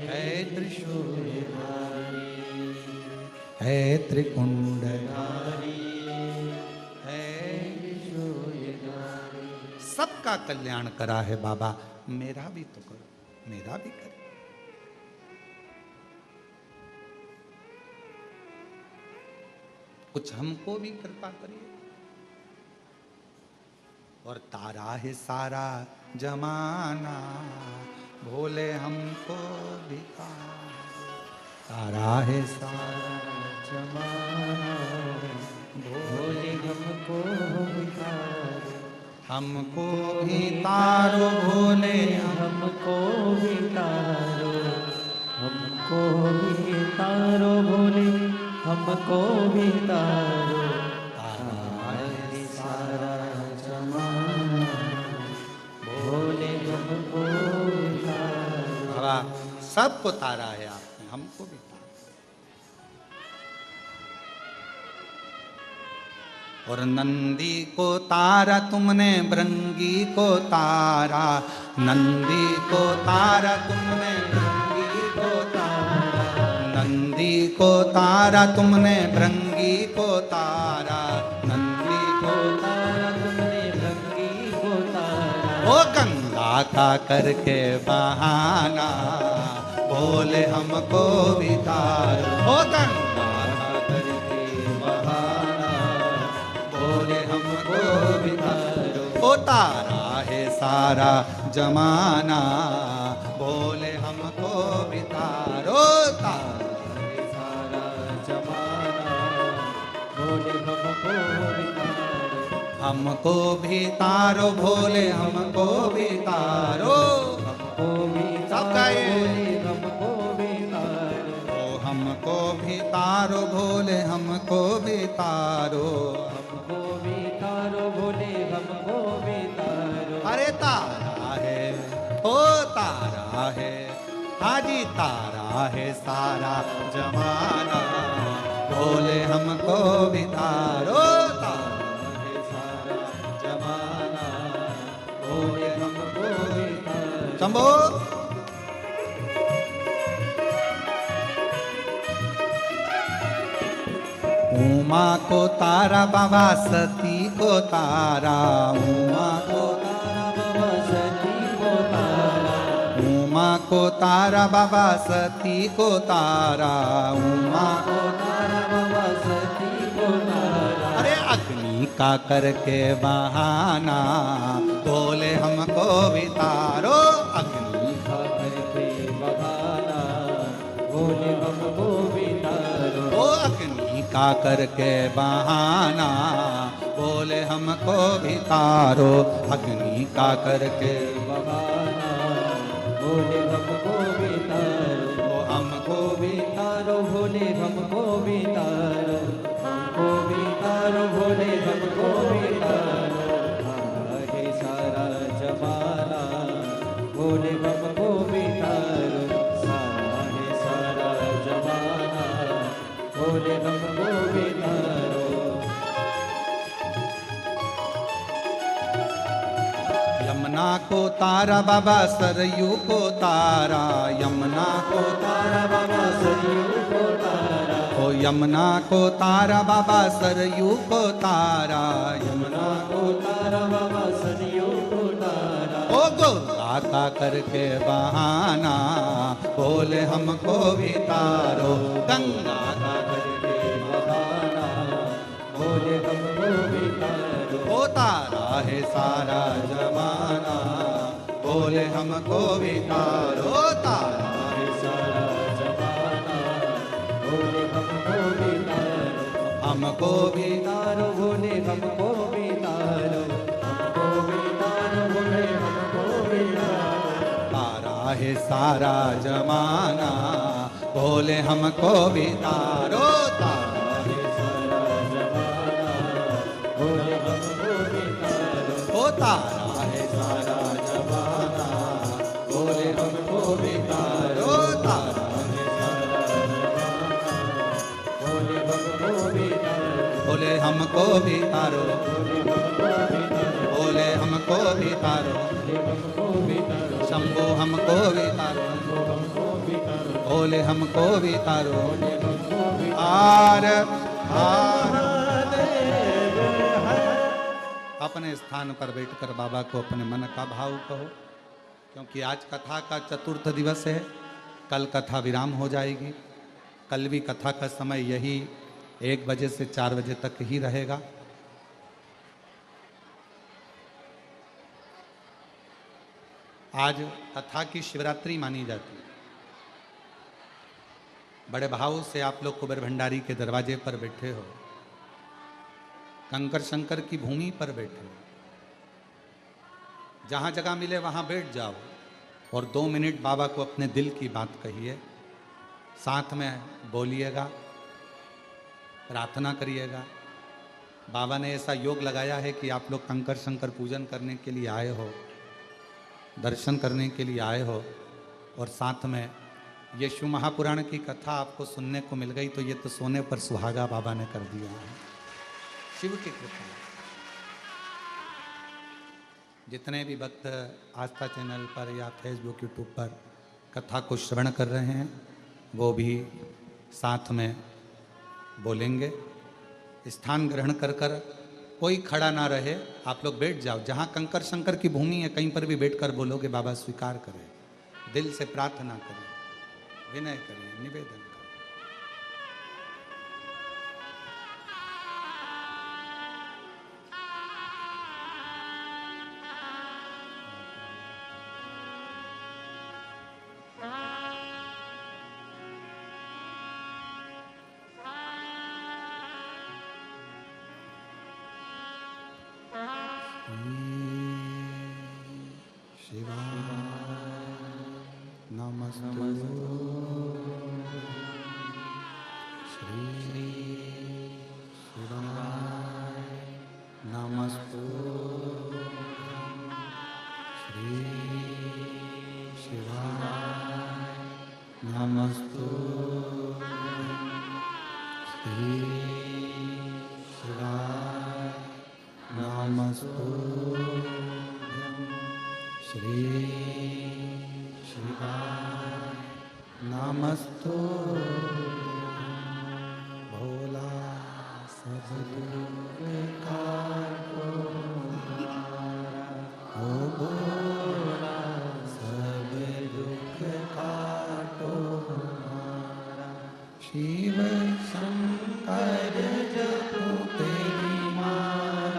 है त्रिशूलधारी, है त्रिकुंडधारी, है त्रिशूलधारी। सबका कल्याण करा है बाबा, मेरा भी तो करो, मेरा भी करो। कुछ हमको भी कृपा करिए। और तारा है सारा जमाना, भोले हमको भी तारा है सारा जमाना, भोले हमको भी तारो, हमको भी तारो भोले, हमको भी तारो, हमको भी तारो भोले, हमको भी तारो। तारा है सारा जमाना, भोले हमको भी तारो। बाबा सबको तारा है आपने, हमको भी तारा। और नंदी को तारा तुमने, भृंगी को तारा, नंदी को तारा तुमने, भृंगी को तारा, नंदी को तारा तुमने, भृंगी को तारा, नंदी को तारा तुमने, भृंगी को तारा। ओ गंगा का करके बहाना, बोले हमको भी तारो। ओ गंगा का करके बहाना, बोले हमको भी तारो। ओ तारा है सारा जमाना, बोले हमको भी तारो। तारा है सारा जमाना, भोले हमको भी तारो। हमको भी तारो भोले, हमको भी तारो, हमको भी सबका ये हमको भी तारो। ओ हमको भी तारो भोले, हमको भी तारो, हमको भी तारो भोले, हमको भी तारो। अरे तारा है, ओ तारा है, हाजी तारा है सारा जमाना, भोले हमको भी तारो। तारा है सारा जमाना, भोले हमको भी तारो। शंभो उमा को तारा बाबा, सती को तारा, उमा को तारा बाबा, सती को तारा। उमा को तारा बाबा, सती को तारा, उमा को तारा बाबा, सती को का करके बहाना बोले हमको भी तारो। अग्नि का करके बहाना बोले हमको भी तारो। ओ अग्नि का करके बहाना बोले हमको भी तारो। अग्नि का करके बहाना बोले हमको भी तारो। वो हमको भी तारो भोले हमको भी तारो। हमको भी तारो भोले हमको भी तारो। है सारा जमाना भोले हमको भी तारो। है सारा जमाना भोले हमको भी तारो। यमुना को तारा बाबा सरयू को तारा। यमुना को तारा बाबा सरयू को तारा। ओ यमुना को तारा बाबा सरयू को तारा। यमुना को तारा बाबा सरयू को तारा। ओ गंगा का करके बहाना बोले हमको भी तारो। गंगा का करके बहाना बोले हमको भी तारो। ओ तारा है सारा जमाना बोले हमको भी तारो। तारा है सारा जमाना बोले हमको भी तारो। हमको भी तारो भोले हमको भी तारो। हमको भी तारो भोले हमको भी तारो। तारा है सारा जमाना बोले हमको भी तारो। तारा है सारा जमाना बोले हमको भी तारो। ओ तारा है सारा जमाना बोले हमको भी तारो। तारा बोले हमको भी तारो। बोले हमको भी तारो। बोले हमको भी तारो। शंभो हमको भी तारो। बोले हमको भी तारो। आर आर अपने स्थान पर बैठकर बाबा को अपने मन का भाव कहो, क्योंकि आज कथा का चतुर्थ दिवस है। कल कथा विराम हो जाएगी। कल भी कथा का समय यही 1 बजे से 4 बजे तक ही रहेगा। आज कथा की शिवरात्रि मानी जाती है। बड़े भाव से आप लोग कुबेर भंडारी के दरवाजे पर बैठे हो, कंकर शंकर की भूमि पर बैठे हो। जहाँ जगह मिले वहाँ बैठ जाओ और 2 मिनट बाबा को अपने दिल की बात कहिए। साथ में बोलिएगा, प्रार्थना करिएगा। बाबा ने ऐसा योग लगाया है कि आप लोग कंकर शंकर पूजन करने के लिए आए हो, दर्शन करने के लिए आए हो, और साथ में ये शिव महापुराण की कथा आपको सुनने को मिल गई, तो ये तो सोने पर सुहागा बाबा ने कर दिया है। शिव की कृपा। जितने भी भक्त आस्था चैनल पर या फेसबुक यूट्यूब पर कथा को श्रवण कर रहे हैं, वो भी साथ में बोलेंगे। स्थान ग्रहण कर कर कोई खड़ा ना रहे, आप लोग बैठ जाओ। जहाँ कंकर शंकर की भूमि है कहीं पर भी बैठकर बोलोगे बाबा स्वीकार करें। दिल से प्रार्थना करें, विनय करें, निवेदन करें। शिव शंकर जपो तेरी माला,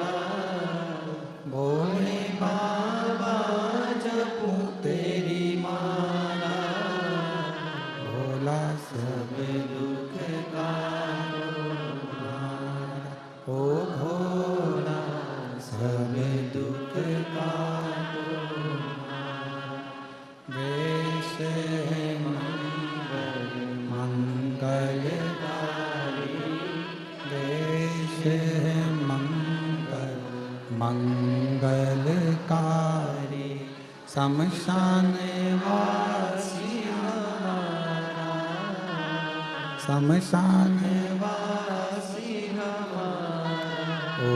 देश है मंगल मंगलकारी, शमशान वासी हमारा, शमशान वासी हमारा, ओ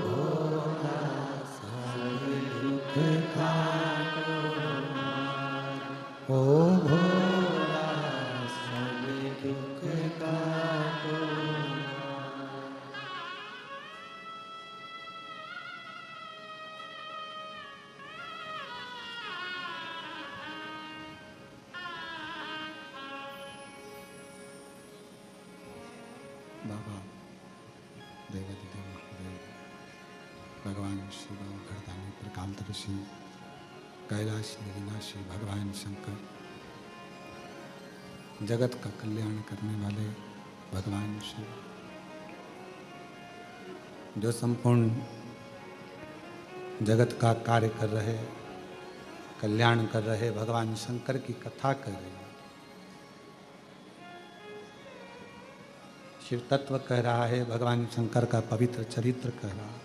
भोला सब दुख काटो, ओ भोला सब दुख काटो। बाबा देवादिदेव महादेव भगवान शिव घरदानी त्रिकालदर्शी कैलाशी विनाशी भगवान शंकर, जगत का कल्याण करने वाले भगवान शिव, जो संपूर्ण जगत का कार्य कर रहे, कल्याण कर रहे भगवान शंकर की कथा कर रहे। शिव तत्व कह रहा है, भगवान शंकर का पवित्र चरित्र कह रहा है।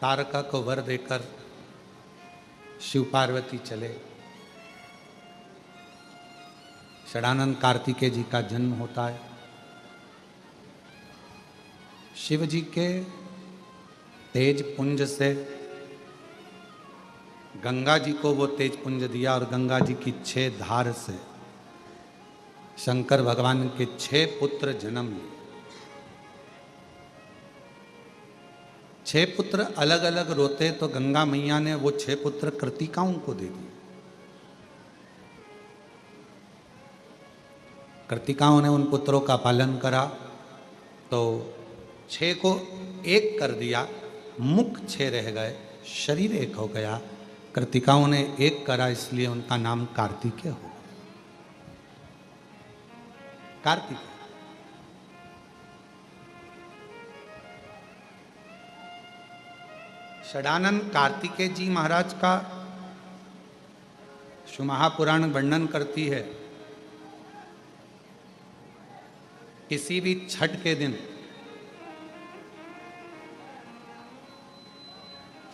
तारका को वर देकर शिव पार्वती चले, षडानंद कार्तिकेय जी का जन्म होता है। शिव जी के तेज पुंज से गंगा जी को वो तेज पुंज दिया और गंगा जी की 6 धार से शंकर भगवान के 6 पुत्र जन्म लिए। 6 पुत्र अलग अलग रोते तो गंगा मैया ने वो 6 पुत्र कृतिकाओं को दे दिए। कृतिकाओं ने उन पुत्रों का पालन करा तो 6 को 1 कर दिया, मुख 6 रह गए, शरीर 1 हो गया। कृतिकाओं ने 1 करा, इसलिए उनका नाम कार्तिकेय हो। कार्तिक षडानंद कार्तिकेय जी महाराज का शिव महापुराण वर्णन करती है। किसी भी छठ के दिन,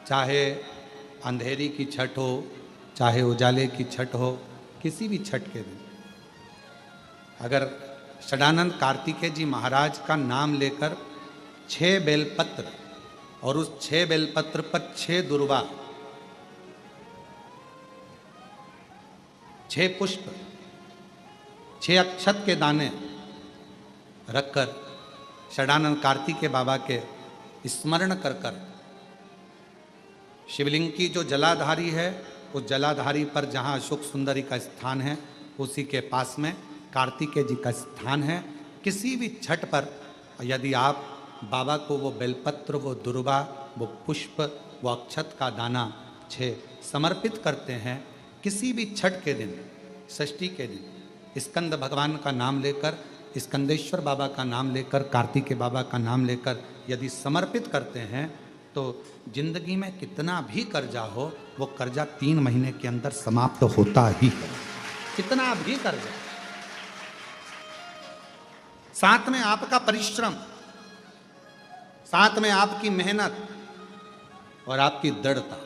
चाहे अंधेरी की छठ हो, चाहे उजाले की छठ हो, किसी भी छठ के दिन अगर षडानंद कार्तिकेय जी महाराज का नाम लेकर 6 बेलपत्र और उस 6 बेलपत्र पर 6 दुर्वा, 6 पुष्प, 6 अक्षत के दाने रखकर षडानंद कार्तिकेय बाबा के स्मरण कर कर शिवलिंग की जो जलाधारी है, उस जलाधारी पर जहाँ अशोक सुंदरी का स्थान है, उसी के पास में कार्तिकेय जी का स्थान है। किसी भी छठ पर यदि आप बाबा को वो बेलपत्र, वो दुर्वा, वो पुष्प, वो अक्षत का दाना 6 समर्पित करते हैं, किसी भी छठ के दिन, षष्ठी के दिन स्कंद भगवान का नाम लेकर, स्कंदेश्वर बाबा का नाम लेकर, कार्तिकेय बाबा का नाम लेकर यदि समर्पित करते हैं तो जिंदगी में कितना भी कर्जा हो, वो कर्जा 3 महीने के अंदर समाप्त होता ही है। कितना भी कर्जा, साथ में आपका परिश्रम, साथ में आपकी मेहनत और आपकी दृढ़ता।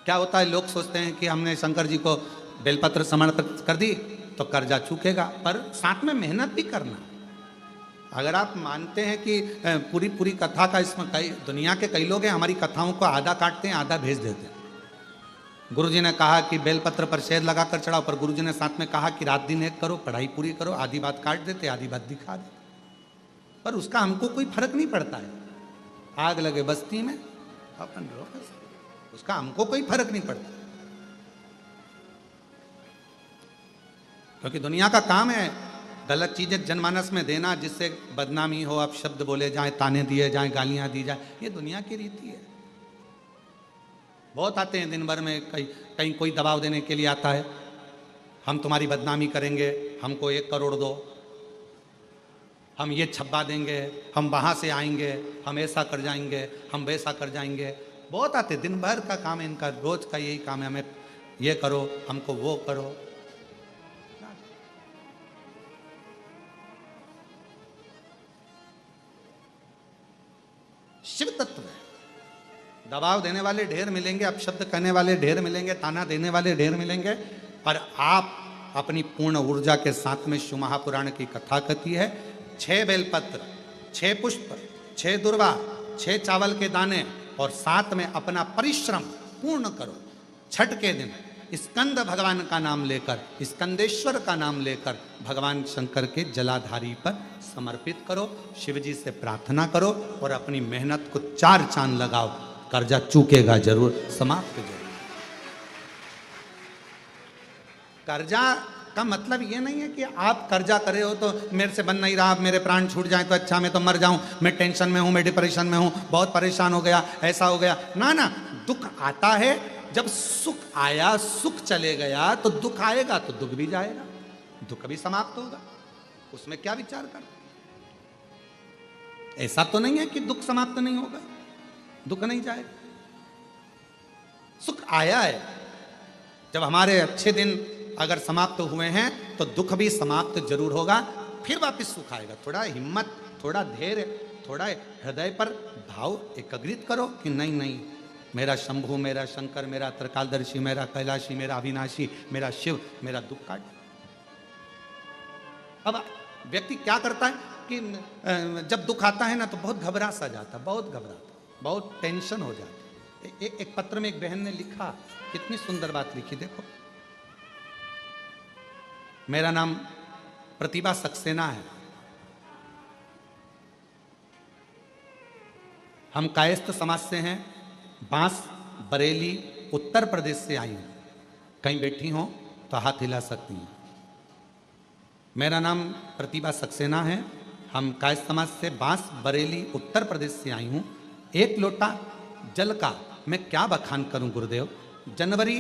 क्या होता है, लोग सोचते हैं कि हमने शंकर जी को बेलपत्र समर्पित कर दी तो कर्जा चूकेगा, पर साथ में मेहनत भी करना। अगर आप मानते हैं कि पूरी कथा का इसमें दुनिया के कई लोग हैं, हमारी कथाओं को आधा काटते हैं, आधा भेज देते हैं। गुरुजी ने कहा कि बेलपत्र पर शहद लगाकर चढ़ाओ, पर गुरुजी ने साथ में कहा कि रात दिन एक करो, पढ़ाई पूरी करो। आधी बात काट देते, आधी बात दिखा देते, पर उसका हमको कोई फर्क नहीं पड़ता है। आग लगे बस्ती में अपन रहो, उसका हमको कोई फर्क नहीं पड़ता, क्योंकि दुनिया का काम है गलत चीजें जनमानस में देना, जिससे बदनामी हो, आप शब्द बोले जाएं, ताने दिए जाएं, गालियां दी जाए। ये दुनिया की रीति है। बहुत आते हैं दिन भर में, कहीं कोई दबाव देने के लिए आता है, हम तुम्हारी बदनामी करेंगे, हमको 1 करोड़ दो, हम ये छप्पा देंगे, हम वहाँ से आएंगे, हम ऐसा कर जाएंगे, हम वैसा कर जाएंगे। बहुत आते, दिन भर का काम है इनका, रोज का यही काम है। हमें ये करो, हमको वो करो। शिव तत्व है। दबाव देने वाले ढेर मिलेंगे, अपशब्द कहने वाले ढेर मिलेंगे, ताना देने वाले ढेर मिलेंगे, पर आप अपनी पूर्ण ऊर्जा के साथ में शिव महापुराण की कथा कहती है। 6 बेलपत्र, 6 पुष्प, 6 दुर्वा, 6 चावल के दाने और साथ में अपना परिश्रम पूर्ण करो। छठ के दिन स्कंद भगवान का नाम लेकर, स्कंदेश्वर का नाम लेकर भगवान शंकर के जलाधारी पर समर्पित करो। शिव जी से प्रार्थना करो और अपनी मेहनत को 4 चांद लगाओ। कर्जा चूकेगा जरूर, समाप्त जरूर। कर्जा का मतलब ये नहीं है कि आप कर्जा करे हो तो मेरे से बन नहीं रहा, मेरे प्राण छूट जाए तो अच्छा, मैं तो मर जाऊं, मैं टेंशन में हूं, मैं डिप्रेशन में हूं, बहुत परेशान हो गया, ऐसा हो गया। ना ना, दुख आता है। जब सुख आया, सुख चले गया, तो दुख आएगा तो दुख भी जाएगा, दुख भी समाप्त होगा। उसमें क्या विचार कर? ऐसा तो नहीं है कि दुख समाप्त नहीं होगा, दुख नहीं जाएगा। सुख आया है, जब हमारे अच्छे दिन अगर समाप्त हुए हैं तो दुख भी समाप्त जरूर होगा, फिर वापस सुख आएगा। थोड़ा हिम्मत, थोड़ा धैर्य, थोड़ा हृदय पर भाव एकाग्रित करो कि नहीं नहीं, मेरा शंभु, मेरा शंकर, मेरा त्रिकालदर्शी, मेरा कैलाशी, मेरा अविनाशी, मेरा शिव मेरा दुख काट। अब व्यक्ति क्या करता है कि जब दुख आता है ना तो बहुत घबरा सा जाता, बहुत घबराता, बहुत टेंशन हो जाती। एक पत्र में एक बहन ने लिखा, कितनी सुंदर बात लिखी, देखो। मेरा नाम प्रतिभा सक्सेना है, हम कायस्थ समाज से हैं, बांस बरेली उत्तर प्रदेश से आई हूं। कहीं बैठी हो तो हाथ हिला सकती हैं। मेरा नाम प्रतिभा सक्सेना है, हम कायस्थ समाज से बांस बरेली उत्तर प्रदेश से आई हूं। 1 लोटा जल का मैं क्या बखान करूं गुरुदेव। जनवरी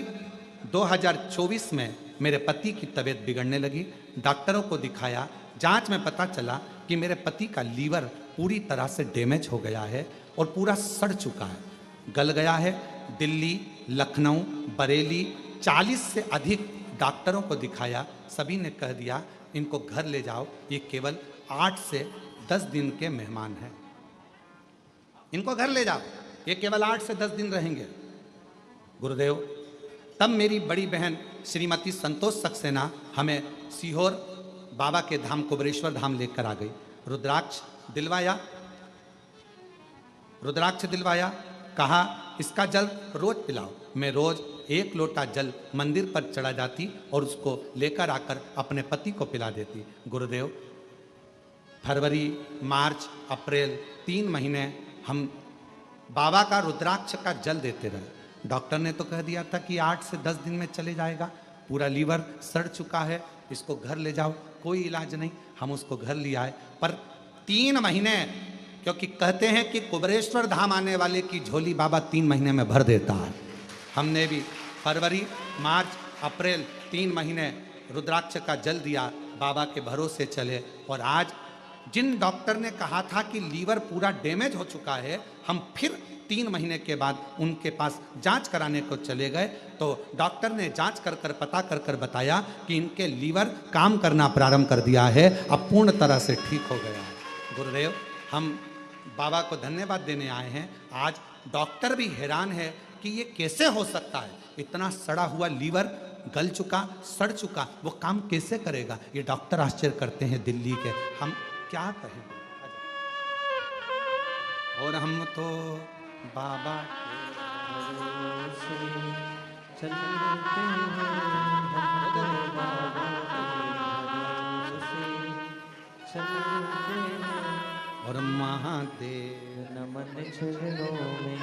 2024 में मेरे पति की तबीयत बिगड़ने लगी, डॉक्टरों को दिखाया, जांच में पता चला कि मेरे पति का लीवर पूरी तरह से डैमेज हो गया है और पूरा सड़ चुका है, गल गया है। दिल्ली, लखनऊ, बरेली 40 से अधिक डॉक्टरों को दिखाया, सभी ने कह दिया इनको घर ले जाओ, ये केवल 8 से 10 दिन के मेहमान हैं, इनको घर ले जाओ, ये केवल 8 से 10 दिन रहेंगे। गुरुदेव, तब मेरी बड़ी बहन श्रीमती संतोष सक्सेना हमें सीहोर बाबा के धाम कुबरेश्वर धाम लेकर आ गई। रुद्राक्ष दिलवाया, कहा इसका जल रोज पिलाओ। मैं रोज 1 लोटा जल मंदिर पर चढ़ा जाती और उसको लेकर आकर अपने पति को पिला देती। गुरुदेव, फरवरी, मार्च, अप्रैल 3 महीने हम बाबा का रुद्राक्ष का जल देते रहे। डॉक्टर ने तो कह दिया था कि 8 से 10 दिन में चले जाएगा, पूरा लीवर सड़ चुका है, इसको घर ले जाओ, कोई इलाज नहीं। हम उसको घर ले आए, पर 3 महीने, क्योंकि कहते हैं कि कुबरेश्वर धाम आने वाले की झोली बाबा 3 महीने में भर देता है। हमने भी फरवरी, मार्च, अप्रैल 3 महीने रुद्राक्ष का जल दिया, बाबा के भरोसे चले। और आज जिन डॉक्टर ने कहा था कि लीवर पूरा डैमेज हो चुका है, हम फिर 3 महीने के बाद उनके पास जांच कराने को चले गए, तो डॉक्टर ने जांच कर पता कर बताया कि इनके लीवर काम करना प्रारंभ कर दिया है, अब पूर्ण तरह से ठीक हो गया है। गुरुदेव, हम बाबा को धन्यवाद देने आए हैं। आज डॉक्टर भी हैरान है कि ये कैसे हो सकता है, इतना सड़ा हुआ लीवर, गल चुका, सड़ चुका, वो काम कैसे करेगा। ये डॉक्टर आश्चर्य करते हैं दिल्ली के, हम क्या कहें। और हम तो बाबा के भरोसे चलते हैं, हम तो बाबा के भरोसे चलते हैं। और महादेव नमन चरणों में,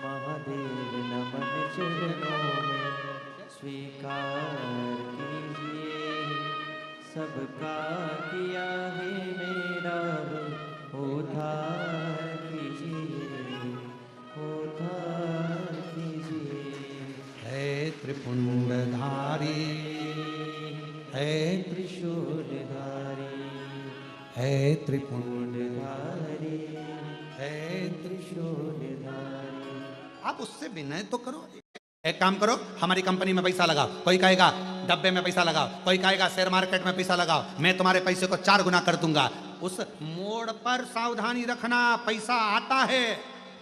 महादेव नमन चरणों में, स्वीकार कीजिए सबका किया है मेरा उद्धार कीजिए, उद्धार कीजिए। है त्रिपुंडधारी, है त्रिशूलधारी, है त्रिपुंडधारी, है त्रिशूलधारी। आप उससे विनय तो करो। एक काम करो, हमारी कंपनी में पैसा लगाओ। कोई कहेगा डब्बे में पैसा लगाओ, कोई कहेगा शेयर मार्केट में पैसा लगाओ, मैं तुम्हारे पैसे को 4 गुना कर दूंगा। उस मोड़ पर सावधानी रखना, पैसा आता है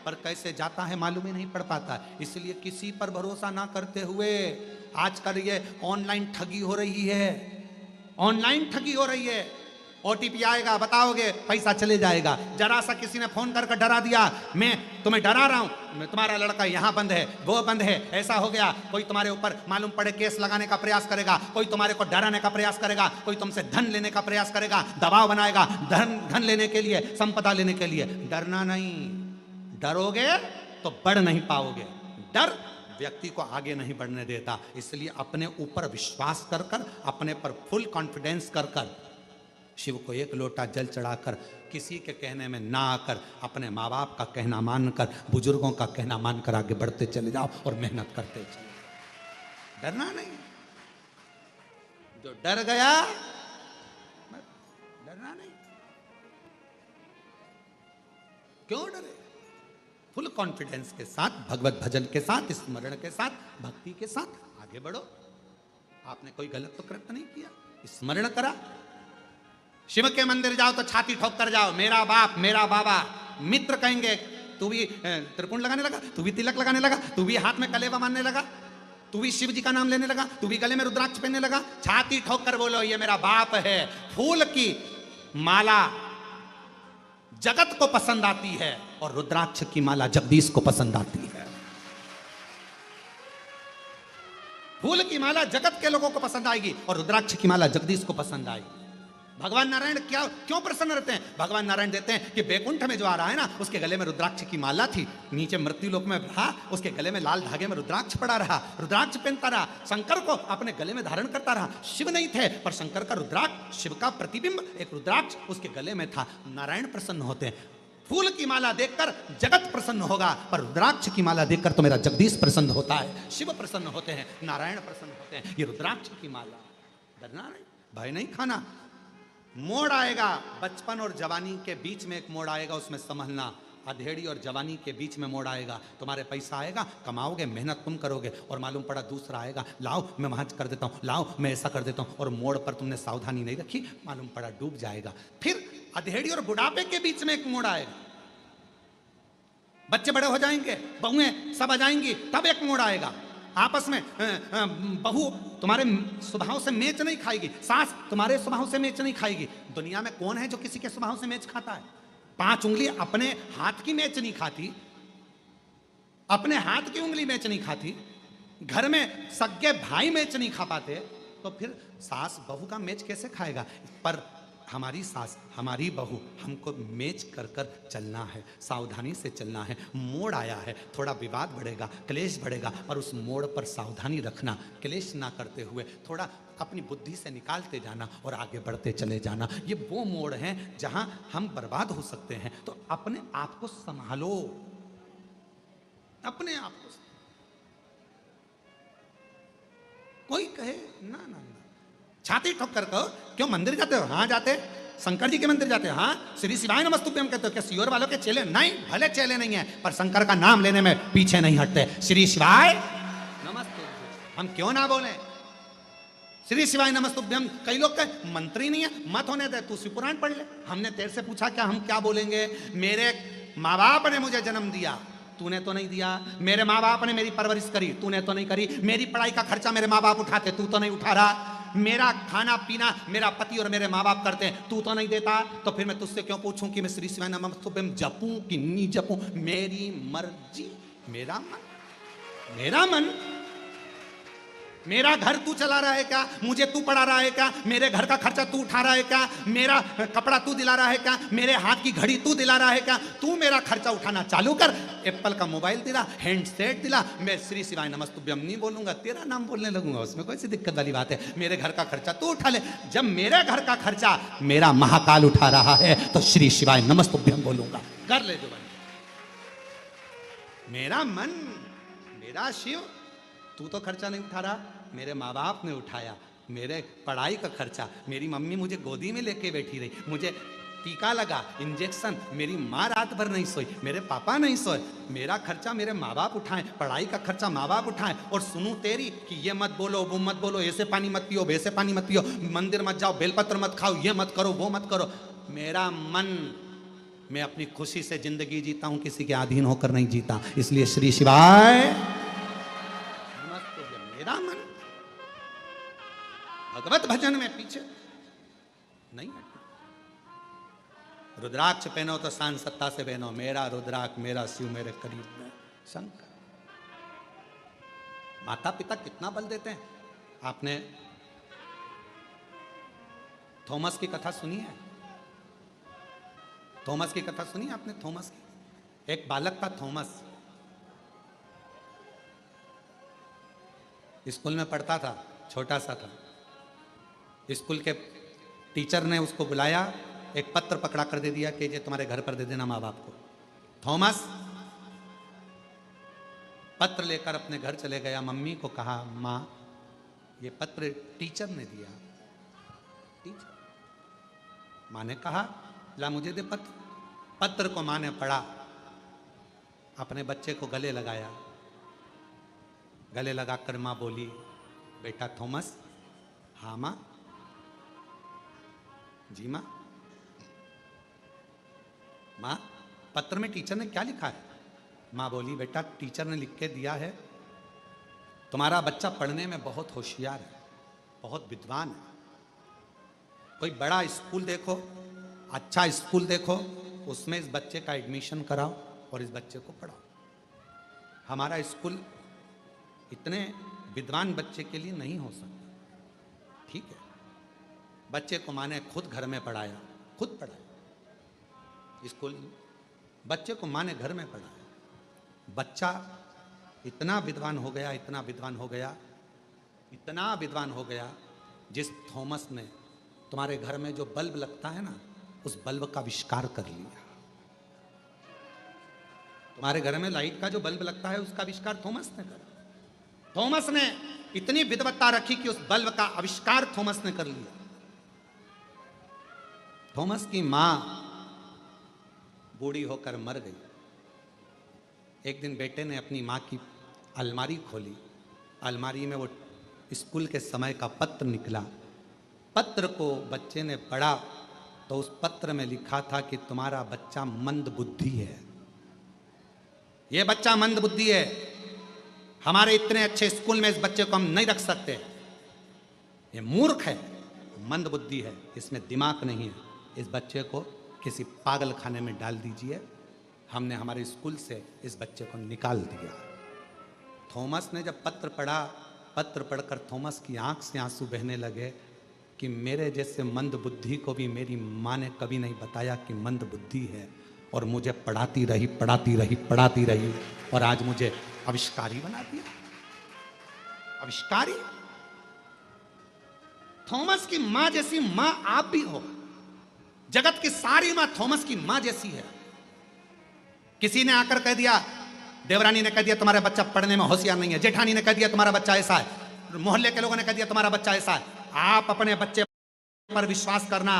पर कैसे जाता है मालूम ही नहीं पड़ पाता। इसलिए किसी पर भरोसा ना करते हुए, आजकल ये ऑनलाइन ठगी हो रही है, ऑनलाइन ठगी हो रही है। ओटीपी आएगा, बताओगे, पैसा चले जाएगा। जरा सा किसी ने फोन करके डरा दिया, मैं तुम्हें डरा रहा हूं, तुम्हारा लड़का यहां बंद है, वो बंद है, ऐसा हो गया। कोई तुम्हारे ऊपर मालूम पड़े केस लगाने का प्रयास करेगा, कोई तुम्हारे को डराने का प्रयास करेगा, कोई तुमसे धन लेने का प्रयास करेगा, दबाव बनाएगा धन लेने के लिए, संपदा लेने के लिए। डरना नहीं, डरोगे तो बढ़ नहीं पाओगे। डर व्यक्ति को आगे नहीं बढ़ने देता। इसलिए अपने ऊपर विश्वास कर कर, अपने पर फुल कॉन्फिडेंस कर कर, शिव को एक लोटा जल चढ़ाकर, किसी के कहने में ना आकर, अपने माँ बाप का कहना मानकर, बुजुर्गों का कहना मानकर आगे बढ़ते चले जाओ और मेहनत करते चले। डरना नहीं। जो डर गया, डरना नहीं। क्यों डरे? फुल कॉन्फिडेंस के साथ, भगवत भजन के साथ, स्मरण के साथ, भक्ति के साथ आगे बढ़ो। आपने कोई गलत तो कृत्य नहीं किया, स्मरण करा। शिव के मंदिर जाओ तो छाती ठोक कर जाओ, मेरा बाप, मेरा बाबा। मित्र कहेंगे तू भी त्रिपुंड लगाने लगा, तू भी तिलक लगाने लगा, तू भी हाथ में कलेवा मानने लगा, तू भी शिव जी का नाम लेने लगा, तू भी गले में रुद्राक्ष पहनने लगा। छाती ठोक कर बोलो, ये मेरा बाप है। फूल की माला जगत को पसंद आती है और रुद्राक्ष की माला जगदीश को पसंद आती है। फूल की माला जगत के लोगों को पसंद आएगी और रुद्राक्ष की माला जगदीश को पसंद आएगी। भगवान नारायण क्यों प्रसन्न रहते हैं? भगवान नारायण देते हैं कि बैकुंठ में जो आ रहा है ना, उसके गले में रुद्राक्ष की माला थी, नीचे मृत्यु लोक में रहा, उसके गले में लाल धागे में रुद्राक्ष पड़ा रहा, रुद्राक्ष पहनता रहा, शंकर को अपने गले में धारण करता रहा। शिव नहीं थे पर शंकर का रुद्राक्ष, शिव का प्रतिबिंब एक रुद्राक्ष उसके गले में था। नारायण प्रसन्न होते हैं। फूल की माला देखकर जगत प्रसन्न होगा, पर रुद्राक्ष की माला देखकर तो मेरा जगदीश प्रसन्न होता है। शिव प्रसन्न होते हैं, नारायण प्रसन्न होते हैं। ये रुद्राक्ष की माला। डरना नहीं, भय नहीं खाना। मोड़ आएगा, बचपन और जवानी के बीच में एक मोड़ आएगा, उसमें संभलना। अधेड़ी और जवानी के बीच में मोड़ आएगा, तुम्हारे पैसा आएगा, कमाओगे, मेहनत तुम करोगे, और मालूम पड़ा दूसरा आएगा, लाओ मैं वहां कर देता हूं, लाओ मैं ऐसा कर देता हूं, और मोड़ पर तुमने सावधानी नहीं रखी, मालूम पड़ा डूब जाएगा। फिर अधेड़ी और बुढ़ापे के बीच में एक मोड़ आएगा, बच्चे बड़े हो जाएंगे, बहुएं सब आ जाएंगी, तब एक मोड़ आएगा। आपस में बहू तुम्हारे स्वभाव से मेच नहीं खाएगी, सास तुम्हारे स्वभाव से मेच नहीं खाएगी। दुनिया में कौन है जो किसी के स्वभाव से मेच खाता है? 5 उंगली अपने हाथ की मेच नहीं खाती, अपने हाथ की उंगली मेच नहीं खाती, घर में सगे भाई मेच नहीं खा पाते, तो फिर सास बहू का मेच कैसे खाएगा? पर हमारी सास, हमारी बहू, हमको मेच कर कर चलना है, सावधानी से चलना है। मोड़ आया है, थोड़ा विवाद बढ़ेगा, क्लेश बढ़ेगा, और उस मोड़ पर सावधानी रखना, क्लेश ना करते हुए थोड़ा अपनी बुद्धि से निकालते जाना और आगे बढ़ते चले जाना। ये वो मोड़ हैं जहां हम बर्बाद हो सकते हैं। तो अपने आप को संभालो, अपने आप को। कोई कहे ना ना ना, छाती ठोक कर कहो, क्यों मंदिर जाते हो? हाँ जाते, शंकर जी के मंदिर जाते हो? हाँ। श्री शिवाय नमस्तुभ्यम कहते हो? क्या सियोर वालों के चेले? नहीं, भले चेले नहीं है पर शंकर का नाम लेने में पीछे नहीं हटते। श्री शिवाय नमस्तुभ्यम हम क्यों ना बोले? श्री शिवाय नमस्तुभ्यम। कई लोग कहे मंत्री नहीं है, मत होने दे, तू शिवपुराण पढ़ ले। हमने तेरे से पूछा क्या हम क्या बोलेंगे? मेरे माँ बाप ने मुझे जन्म दिया, तूने तो नहीं दिया। मेरे माँ बाप ने मेरी परवरिश करी, तूने तो नहीं करी। मेरी पढ़ाई का खर्चा मेरे माँ बाप उठाते, तू तो नहीं उठा रहा। मेरा खाना पीना मेरा पति और मेरे माँ बाप करते हैं, तू तो नहीं देता। तो फिर मैं तुझसे क्यों पूछूं कि मैं श्री शिवाय नमस्तुभ्यम जपूं कि नहीं जपूं? मेरी मर्जी, मेरा मन, मेरा मन। मेरा घर तू चला रहा है क्या? मुझे तू पढ़ा रहा है क्या? मेरे घर का खर्चा तू उठा रहा है क्या? मेरा कपड़ा तू दिला रहा है क्या? मेरे हाथ की घड़ी तू दिला रहा है क्या? तू मेरा खर्चा उठाना चालू कर। एप्पल का मोबाइल दिला, हैंडसेट दिला, मैं श्री शिवाय नमस्तुभ्यम नहीं बोलूंगा, तेरा नाम बोलने लगूंगा, उसमें कोई सी दिक्कत वाली बात है? मेरे घर का खर्चा तू उठा ले। जब मेरे घर का खर्चा मेरा महाकाल उठा रहा है तो श्री शिवाय नमस्तुभ्यम बोलूंगा। कर ले जो बने। मेरा मन, मेरा शिव, तू तो खर्चा नहीं उठा रहा, मेरे माँ बाप ने उठाया। मेरे पढ़ाई का खर्चा, मेरी मम्मी मुझे गोदी में लेके बैठी रही, मुझे टीका लगा, इंजेक्शन, मेरी माँ रात भर नहीं सोई, मेरे पापा नहीं सोए, मेरा खर्चा मेरे माँ बाप उठाएं, पढ़ाई का खर्चा माँ बाप उठाएं, और सुनूं तेरी कि ये मत बोलो, वो मत बोलो, ऐसे पानी मत पियो, वैसे पानी मत पियो, मंदिर मत जाओ, बेलपत्र मत खाओ, ये मत करो, वो मत करो। मेरा मन, मैं अपनी खुशी से जिंदगी जीता हूं, किसी के अधीन होकर नहीं जीता। इसलिए श्री शिवाय मेरा मन भगवत भजन में पीछे नहीं है। रुद्राक्ष पहनो तो शान सत्ता से पहनो, मेरा रुद्राक्ष मेरा शिव मेरे करीब में शंकर। माता पिता कितना बल देते हैं। आपने थॉमस की कथा सुनी है? थॉमस की कथा सुनी आपने? थॉमस की, एक बालक था थॉमस, स्कूल में पढ़ता था, छोटा सा था। स्कूल के टीचर ने उसको बुलाया, एक पत्र पकड़ा कर दे दिया कि ये तुम्हारे घर पर दे देना माँ बाप को। थॉमस पत्र लेकर अपने घर चले गया, मम्मी को कहा, माँ ये पत्र टीचर ने दिया। टीचर, माँ ने कहा, ला मुझे दे पत्र। पत्र को माँ ने पढ़ा, अपने बच्चे को गले लगाया, गले लगाकर माँ बोली, बेटा थॉमस। हाँ माँ। जी माँ। माँ पत्र में टीचर ने क्या लिखा है? माँ बोली, बेटा टीचर ने लिख के दिया है, तुम्हारा बच्चा पढ़ने में बहुत होशियार है, बहुत विद्वान है, कोई बड़ा स्कूल देखो, अच्छा स्कूल देखो, उसमें इस बच्चे का एडमिशन कराओ और इस बच्चे को पढ़ाओ। हमारा स्कूल इतने विद्वान बच्चे के लिए नहीं हो सकता। ठीक है, बच्चे को माँ ने खुद घर में पढ़ाया, खुद पढ़ाया स्कूल, बच्चे को माँ ने घर में पढ़ाया। बच्चा इतना विद्वान हो गया, इतना विद्वान हो गया, इतना विद्वान हो गया, जिस थॉमस ने तुम्हारे घर में जो बल्ब लगता है ना, उस बल्ब का आविष्कार कर लिया। तुम्हारे घर में लाइट का जो बल्ब लगता है, उसका आविष्कार थॉमस ने करा। थॉमस ने इतनी विद्वत्ता रखी कि उस बल्ब का आविष्कार थॉमस ने कर लिया। थॉमस की मां बूढ़ी होकर मर गई। एक दिन बेटे ने अपनी मां की अलमारी खोली, अलमारी में वो स्कूल के समय का पत्र निकला। पत्र को बच्चे ने पढ़ा तो उस पत्र में लिखा था कि तुम्हारा बच्चा मंद बुद्धि है, ये बच्चा मंद बुद्धि है, हमारे इतने अच्छे स्कूल में इस बच्चे को हम नहीं रख सकते, ये मूर्ख है, मंद बुद्धि है, इसमें दिमाग नहीं है, इस बच्चे को किसी पागल खाने में डाल दीजिए। हमने हमारे स्कूल से इस बच्चे को निकाल दिया। थॉमस ने जब पत्र पढ़ा, पत्र पढ़कर थॉमस की आंख से आंसू बहने लगे कि मेरे जैसे मंद बुद्धि को भी मेरी माँ ने कभी नहीं बताया कि मंद बुद्धि है, और मुझे पढ़ाती रही पढ़ाती रही पढ़ाती रही, और आज मुझे आविष्कारी बना दिया। आविष्कारी। थॉमस की मां जैसी मां आप भी हो। जगत की सारी मां थॉमस की मां जैसी है। किसी ने आकर कह दिया, देवरानी ने कह दिया तुम्हारा बच्चा पढ़ने में होशियार नहीं है, जेठानी ने कह दिया तुम्हारा बच्चा ऐसा है, मोहल्ले के लोगों ने कह दिया तुम्हारा बच्चा ऐसा है। आप अपने बच्चे पर विश्वास करना।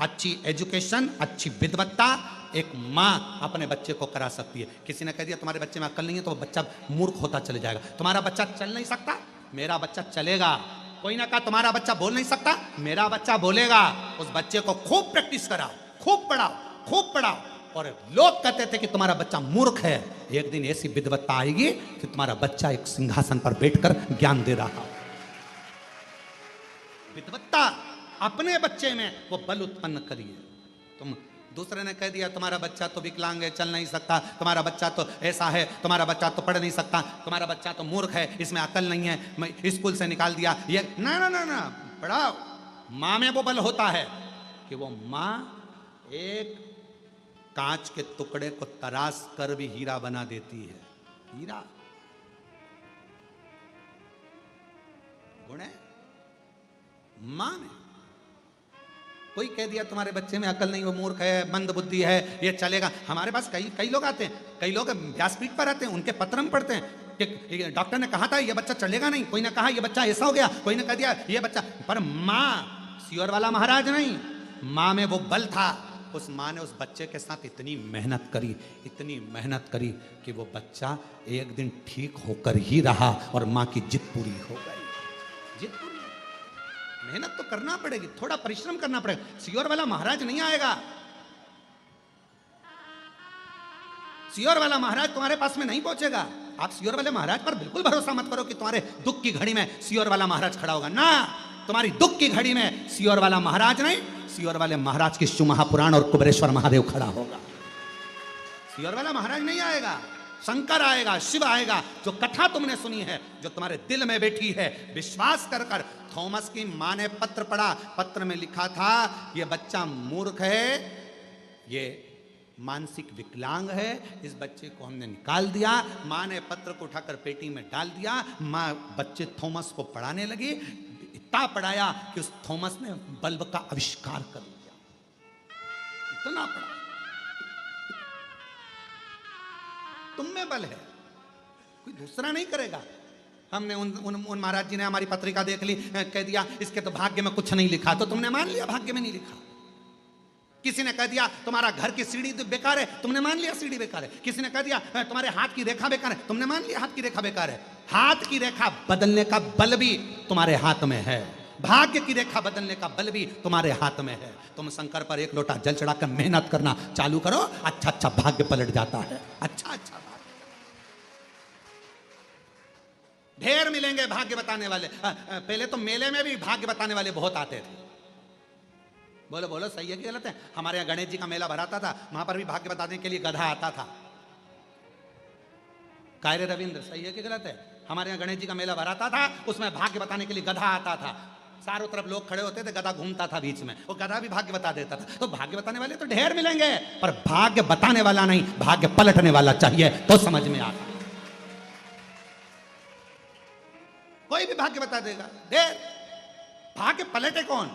अच्छी एजुकेशन, अच्छी विद्वत्ता एक मां अपने बच्चे को करा सकती है। किसी ने कह दिया तुम्हारे बच्चे में अक्ल नहीं है, तो वो बच्चा मूर्ख होता चले जाएगा। तुम्हारा बच्चा चल नहीं सकता, मेरा बच्चा चलेगा। कोई ना कहा तुम्हारा बच्चा बोल नहीं सकता, मेरा बच्चा बोलेगा। उस बच्चे को खूब प्रैक्टिस कराओ, खूब पढ़ाओ, खूब पढ़ाओ। और लोग कहते थे कि तुम्हारा बच्चा मूर्ख है, एक दिन ऐसी विद्वत्ता आएगी कि तुम्हारा बच्चा एक सिंहासन पर बैठकर ज्ञान दे रहा हो। विद्वत्ता अपने बच्चे में वो बल उत्पन्न करिए। तुम दूसरे ने कह दिया तुम्हारा बच्चा तो विकलांग है, चल नहीं सकता, तुम्हारा बच्चा तो ऐसा है, तुम्हारा बच्चा तो पढ़ नहीं सकता, तुम्हारा बच्चा तो मूर्ख है, इसमें अकल नहीं है, मैं स्कूल से निकाल दिया। ये ना ना ना ना, पढ़ाओ। माँ में वो बल होता है कि वो माँ एक कांच के टुकड़े को तराश कर भी हीरा बना देती है। हीरा गुण है माँ में। कोई कह दिया तुम्हारे बच्चे में अकल नहीं, वो मूर्ख है, मंद बुद्धि है, ये चलेगा। हमारे पास कई लोग आते हैं, कई लोग व्यासपीठ पर आते हैं, उनके पत्र हम पढ़ते हैं कि डॉक्टर ने कहा था ये बच्चा चलेगा नहीं, कोई ने कहा ये बच्चा ऐसा हो गया, कोई ने कह दिया ये बच्चा। पर माँ सियोर वाला महाराज नहीं, माँ में वो बल था उस माँ ने उस बच्चे के साथ इतनी मेहनत करी, इतनी मेहनत करी कि वो बच्चा एक दिन ठीक होकर ही रहा और माँ की जिद पूरी हो गई। जिद पूरी। मेहनत तो करना पड़ेगी, थोड़ा परिश्रम करना पड़ेगा। सियोर वाला महाराज नहीं आएगा, सियोर वाला महाराज तुम्हारे पास में नहीं पहुंचेगा। आप सियोर वाले महाराज पर बिल्कुल भरोसा मत करो कि तुम्हारे दुख की घड़ी में सियोर वाला महाराज खड़ा होगा। ना, तुम्हारी दुख की घड़ी में सियोर वाला महाराज नहीं, सियोर वाले महाराज की शिव महापुराण और कुबेरेश्वर महादेव खड़ा होगा। सियोर वाला महाराज नहीं आएगा, शंकर आएगा, शिव आएगा। जो कथा तुमने सुनी है, जो तुम्हारे दिल में बैठी है, विश्वास कर कर। थॉमस की मां ने पत्र पढ़ा, पत्र में लिखा था ये बच्चा मूर्ख है, ये मानसिक विकलांग है, इस बच्चे को हमने निकाल दिया। मां ने पत्र को उठाकर पेटी में डाल दिया। मां बच्चे थॉमस को पढ़ाने लगी, इतना पढ़ाया कि उस थॉमस ने बल्ब का आविष्कार कर दिया। इतना पढ़ा। तुम में बल है, कोई दूसरा नहीं करेगा। हमने उन महाराज जी ने हमारी पत्रिका देख ली, कह दिया इसके तो भाग्य में कुछ नहीं लिखा, तो तुमने मान लिया भाग्य में नहीं लिखा। किसी ने कह दिया तुम्हारा घर की सीढ़ी तो बेकार है, तुमने मान लिया सीढ़ी बेकार है। किसी ने कह दिया तुम्हारे हाथ की रेखा बेकार है, तुमने मान लिया हाथ की रेखा बेकार है। हाथ की रेखा बदलने का बल भी तुम्हारे हाथ में है, भाग्य की रेखा बदलने का बल भी तुम्हारे हाथ में है। तुम शंकर पर एक लोटा जल चढ़ाकर मेहनत करना चालू करो, अच्छा अच्छा भाग्य पलट जाता है। अच्छा अच्छा भाग्य ढेर मिलेंगे भाग्य बताने वाले। पहले तो मेले में भी भाग्य बताने वाले बहुत आते थे। बोलो बोलो, सही है कि गलत है? हमारे यहाँ गणेश जी का मेला भराता था, वहां पर भी भाग्य बताने के लिए गधा आता था। कायरे रविंद्र, सही है कि गलत है? हमारे यहाँ गणेश जी का मेला भराता था, उसमें भाग्य बताने के लिए गधा आता था। चारों तरफ लोग खड़े होते थे, गधा घूमता था बीच में, वो गधा भी भाग्य बता देता था। तो भाग्य बताने वाले तो ढेर मिलेंगे, पर भाग्य बताने वाला नहीं, भाग्य पलटने वाला चाहिए तो समझ में आता। कोई भी भाग्य बता देगा, ढेर। भाग्य पलटे कौन?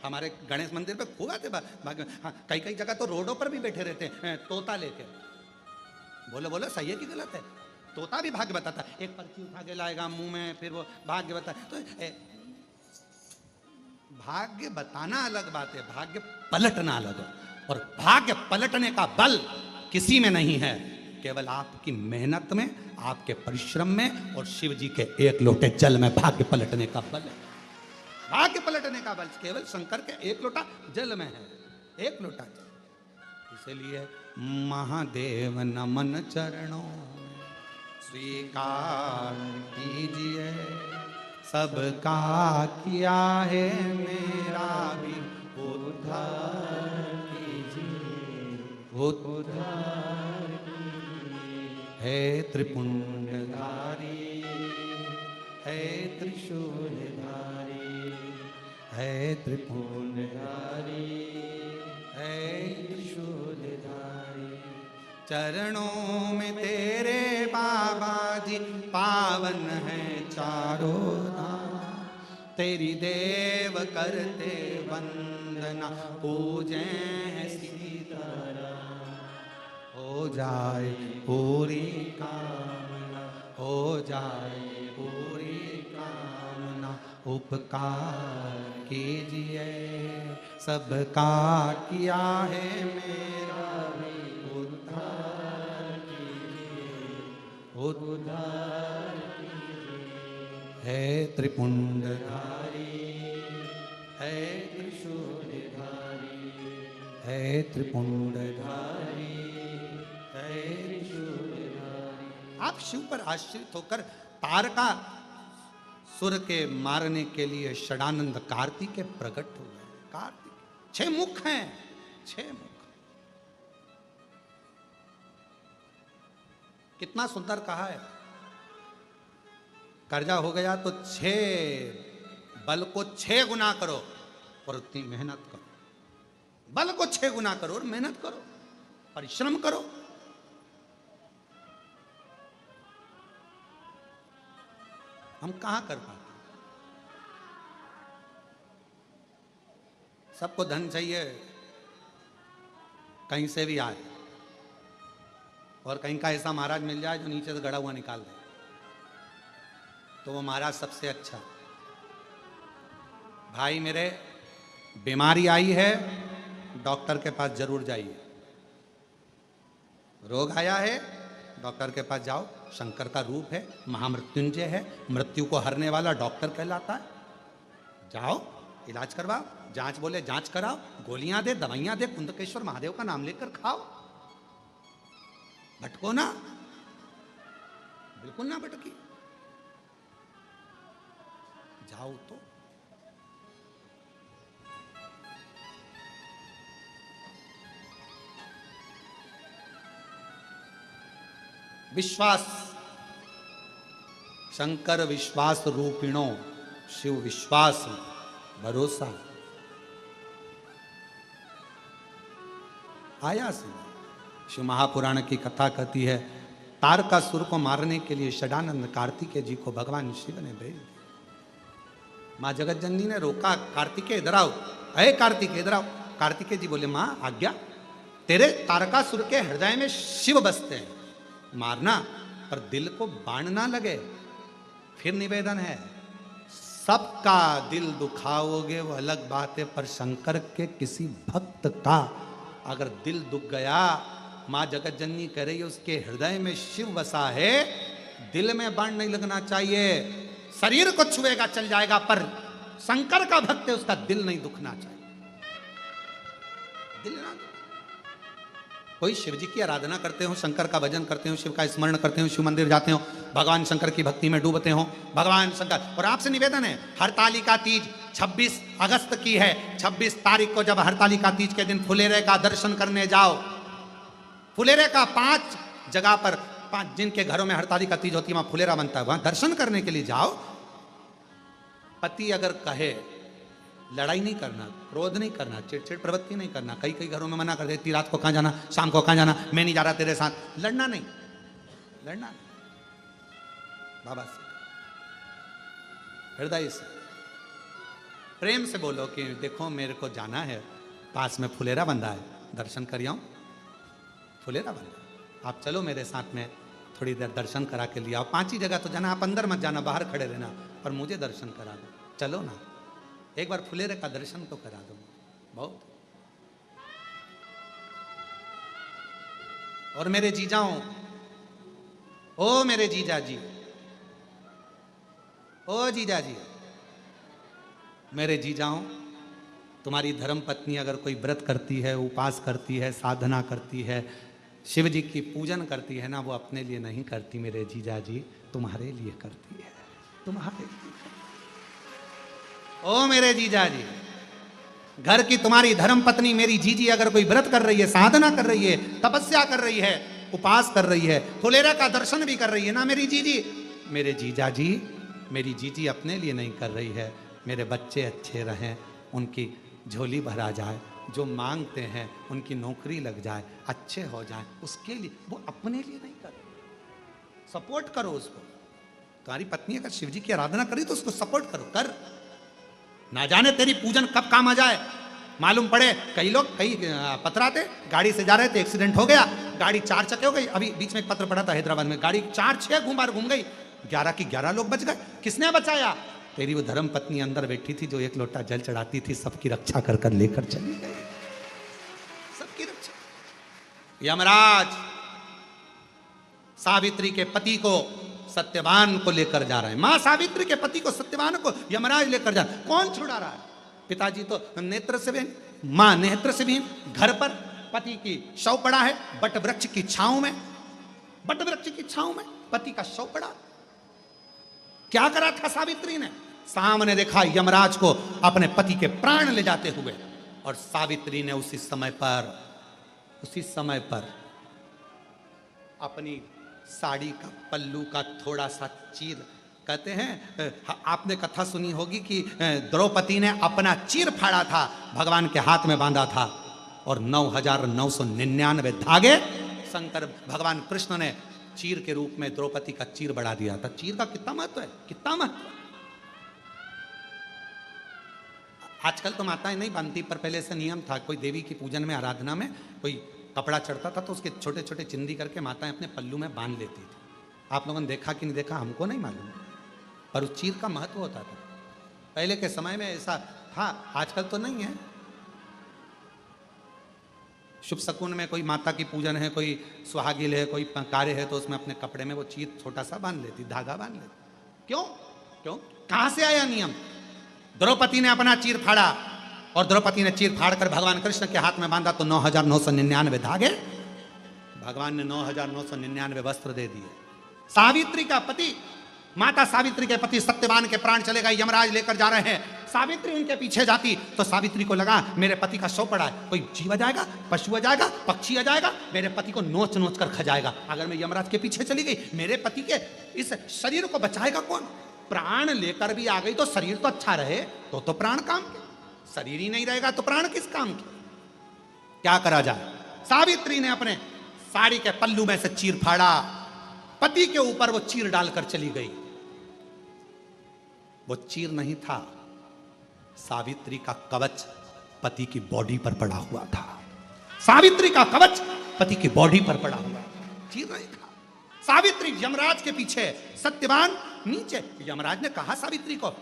हमारे गणेश मंदिर पे खूब आते भाग्य। हाँ, कई कई जगह तो रोडों पर भी बैठे रहते हैं तोता लेके। बोलो बोलो, सही है कि गलत है? तोता भी भाग्य बताता, एक पर्ची उठा के लाएगा मुंह में, फिर वो भाग्य बता। तो भाग्य बताना अलग बात है, भाग्य पलटना अलग है। और भाग्य पलटने का बल किसी में नहीं है, केवल आपकी मेहनत में, आपके परिश्रम में और शिव जी के एक लोटे जल में भाग्य पलटने का बल है। भाग्य पलटने का बल केवल शंकर के एक लोटा जल में है, एक लोटा जल। इसलिए महादेव नमन चरणों में स्वीकार कीजिए, सबका किया है मेरा भी उद्धार कीजिए, उद्धार है त्रिपुंडधारी, है त्रिशूलधारी, है त्रिपुंडधारी, है त्रिशूलधारी। चरणों में तेरे बाबा जी पावन है चारों धाम, तेरी देव करते वंदना, पूजे हैं सीताराम। हो जाए पूरी कामना, हो जाए पूरी कामना, उपकार कीजिए, सबका किया है मेरा भी उद्धार कीजिए, उद्धार कीजिए। है त्रिपुंडधारी, है त्रिशूलधारी, है त्रिपुंडधारी, है त्रिशूलधारी। आप शिव पर आश्रित होकर तारका सुर के मारने के लिए षडानंद कार्तिक प्रकट हुए। कार्तिक 6 मुख हैं, 6 मुख। कितना सुंदर कहा है। कर्जा हो गया तो 6 बल को 6 गुना करो और उतनी मेहनत करो। बल को 6 गुना करो और मेहनत करो, परिश्रम करो। हम कहां कर पाते? सबको धन चाहिए, कहीं से भी आए, और कहीं का ऐसा महाराज मिल जाए जो नीचे से गड़ा हुआ निकाल दे, तो वो महाराज सबसे अच्छा। भाई मेरे, बीमारी आई है, डॉक्टर के पास जरूर जाइए। रोग आया है, डॉक्टर के पास जाओ। शंकर का रूप है, महामृत्युंजय है, मृत्यु को हरने वाला डॉक्टर कहलाता है। जाओ, इलाज करवाओ, जांच बोले जांच कराओ, गोलियां दे, दवाइयां दे, कुंदकेश्वर महादेव का नाम लेकर खाओ। भटको ना, बिल्कुल ना भटकी, जाओ तो। विश्वास, शंकर विश्वास रूपिणो, शिव विश्वास भरोसा। आया से शिव महापुराण की कथा कहती है, तारकासुर को मारने के लिए षडानंद कार्तिकेय जी को भगवान शिव ने भेज दिया। मां जगत जननी ने रोका, कार्तिकेय इधर आओ, अरे कार्तिकेय इधर आओ। कार्तिकेय जी बोले, मां आज्ञा, तेरे तारकासुर के हृदय में शिव बसते हैं, मारना पर दिल को बाण ना लगे। फिर निवेदन है, सबका दिल दुखाओगे वो अलग बात है, पर शंकर के किसी भक्त का अगर दिल दुख गया, मां जगत जननी कह रही है उसके हृदय में शिव बसा है, दिल में बाण नहीं लगना चाहिए। शरीर को छुएगा चल जाएगा, पर शंकर का भक्त है उसका दिल नहीं दुखना चाहिए। दिल ना, कोई शिव जी की आराधना करते हो, शंकर का भजन करते हो, शिव का स्मरण करते हो, शिव मंदिर जाते हो, भगवान शंकर की भक्ति में डूबते हो, भगवान शंकर। और आपसे निवेदन है, हरतालिका तीज 26 अगस्त की है, 26 तारीख को जब हरतालिका तीज के दिन फुलेरे का दर्शन करने जाओ। फुलेरे का 5 जगह पर, 5 जिनके घरों में हरतालिका तीज होती है वहां फुलेरा बनता है, वहां दर्शन करने के लिए जाओ। पति अगर कहे, लड़ाई नहीं करना, क्रोध नहीं करना, चिड़चिड़ प्रवृत्ति नहीं करना। कई कई घरों में मना कर देती, रात को कहां जाना, शाम को कहां जाना, मैं नहीं जा रहा तेरे साथ। लड़ना नहीं, लड़ना नहीं, बाबा से हृदय से प्रेम से बोलो कि देखो मेरे को जाना है, पास में फुलेरा बंधा है, दर्शन कर आऊं। फुलेरा बंधा, आप चलो मेरे साथ में, थोड़ी देर दर्शन करा के लिया। 5 ही जगह तो जाना, आप अंदर मत जाना, बाहर खड़े रहना, पर मुझे दर्शन करा दो, चलो ना, एक बार फुलेरे का दर्शन तो करा दो। बहुत। और मेरे जीजाओं, ओ मेरे जीजा जी, ओ जीजा जी, मेरे जीजाओं, तुम्हारी धर्म पत्नी अगर कोई व्रत करती है, उपास करती है, साधना करती है, शिव जी की पूजन करती है ना, वो अपने लिए नहीं करती मेरे जीजा जी, तुम्हारे लिए करती है, तुम्हारे लिए। ओ मेरे जीजा जी, घर की तुम्हारी धर्म पत्नी मेरी जीजी अगर कोई व्रत कर रही है, साधना कर रही है, तपस्या कर रही है, उपास कर रही है, फुलेरा का दर्शन भी कर रही है ना मेरी जीजी, मेरे जीजा जी, मेरी जीजी अपने लिए नहीं कर रही है, मेरे बच्चे अच्छे रहें, उनकी झोली भरा जाए, जो मांगते हैं उनकी नौकरी लग जाए, अच्छे हो जाए, उसके लिए, वो अपने लिए नहीं कर रही। सपोर्ट करो उसको। तुम्हारी पत्नी अगर शिव जी की आराधना करी तो उसको सपोर्ट करो, कर। ना जाने तेरी पूजन कब काम आ जाए, मालूम पड़े। कई लोग कई पतराते, गाड़ी से जा रहे थे, एक्सीडेंट हो गया, गाड़ी 4 चक्के हो गई। अभी बीच में एक पत्र पड़ा था हैदराबाद में, गाड़ी 4-6 घूम गई, 11 की 11 लोग बच गए। किसने बचाया? तेरी वो धर्म पत्नी अंदर बैठी थी जो 1 लोटा जल चढ़ाती थी, सबकी रक्षा कर कर लेकर चली गई, सबकी रक्षा। यमराज सावित्री के पति को सत्यवान को लेकर जा रहे हैं, मां सावित्री के पति को सत्यवान को यमराज लेकर जा। कौन छुड़ा रहा है? पिताजी तो नेत्र से भी, मां नेत्र से भी। घर पर पति की शव पड़ा है, बट वृक्ष की छांव में, बट वृक्ष की छांव में पति का शव पड़ा। क्या करा था सावित्री ने? सामने देखा यमराज को अपने पति के प्राण ले जाते हुए, और सावित्री ने उसी समय पर अपनी साड़ी का पल्लू का थोड़ा सा चीर, कहते हैं आपने कथा सुनी होगी कि द्रौपदी ने अपना चीर फाड़ा था, भगवान के हाथ में बांधा था, और 9,999 धागे शंकर भगवान कृष्ण ने चीर के रूप में द्रौपदी का चीर बढ़ा दिया था। चीर का कितना महत्व है, कितना महत्व। आजकल तो माताएं नहीं बांधती, पर पहले से नियम था। कोई देवी की पूजन में, आराधना में कोई कपड़ा चढ़ता था तो उसके छोटे छोटे चिंदी करके माताएं अपने पल्लू में बांध लेती थी। आप लोगों ने देखा कि नहीं देखा हमको नहीं मालूम, पर उस चीर का महत्व होता था। पहले के समय में ऐसा था, आजकल तो नहीं है। शुभ शकुन में कोई माता की पूजन है, कोई सुहागिल है, कोई कार्य है, तो उसमें अपने कपड़े में वो चीर छोटा सा बांध लेती, धागा बांध लेती। क्यों क्यों, कहां से आया नियम? द्रौपदी ने अपना चीर फाड़ा और द्रौपदी ने चीर फाड़ कर भगवान कृष्ण के हाथ में बांधा तो 9,999 धागे, भगवान ने 9,999 वस्त्र दे दिए। सावित्री का पति, माता सावित्री के पति सत्यवान के प्राण चले गए, यमराज लेकर जा रहे हैं। सावित्री उनके पीछे जाती तो सावित्री को लगा मेरे पति का शव पड़ा है, कोई जीव आ जाएगा, पशु आ जाएगा, पक्षी आ जाएगा, मेरे पति को नोच नोच कर खा जाएगा। अगर मैं यमराज के पीछे चली गई, मेरे पति के इस शरीर को बचाएगा कौन? प्राण लेकर भी आ गई तो शरीर तो अच्छा रहे तो प्राण काम के, शरीर ही नहीं रहेगा तो प्राण किस काम के? क्या करा जाए? सावित्री ने अपने साड़ी के पल्लू में से चीर फाड़ा, पति के ऊपर वो चीर डालकर चली गई। वो चीर नहीं था, सावित्री का कवच पति की बॉडी पर पड़ा हुआ था। सावित्री का कवच पति की बॉडी पर पड़ा हुआ, चीर नहीं था। सावित्री यमराज के पीछे, सत्यवान नीचे। यमराज ने कहा सावित्री को,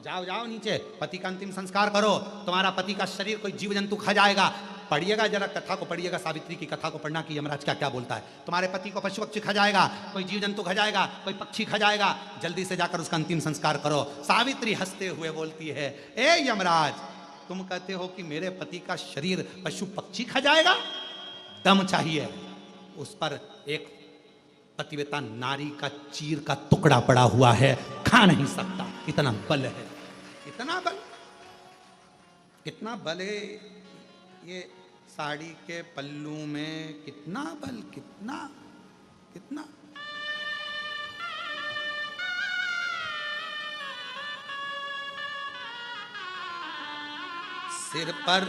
जाओ जाओ नीचे, पति का अंतिम संस्कार करो, तुम्हारा पति का शरीर कोई जीव जंतु खा जाएगा। पढ़िएगा जरा कथा को, पढ़िएगा सावित्री की कथा को पढ़ना कि यमराज क्या क्या बोलता है। तुम्हारे पति को पशु पक्षी खा जाएगा, कोई जीव जंतु खा जाएगा, कोई पक्षी खा जाएगा, जल्दी से जाकर उसका अंतिम संस्कार करो। सावित्री हंसते हुए बोलती है, ए यमराज, तुम कहते हो कि मेरे पति का शरीर पशु पक्षी खा जाएगा? दम चाहिए। उस पर एक पतिव्रता नारी का चीर का टुकड़ा पड़ा हुआ है, खा नहीं सकता, इतना बल है, इतना बल, कितना बल है ये साड़ी के पल्लू में, कितना बल, कितना कितना। सिर पर,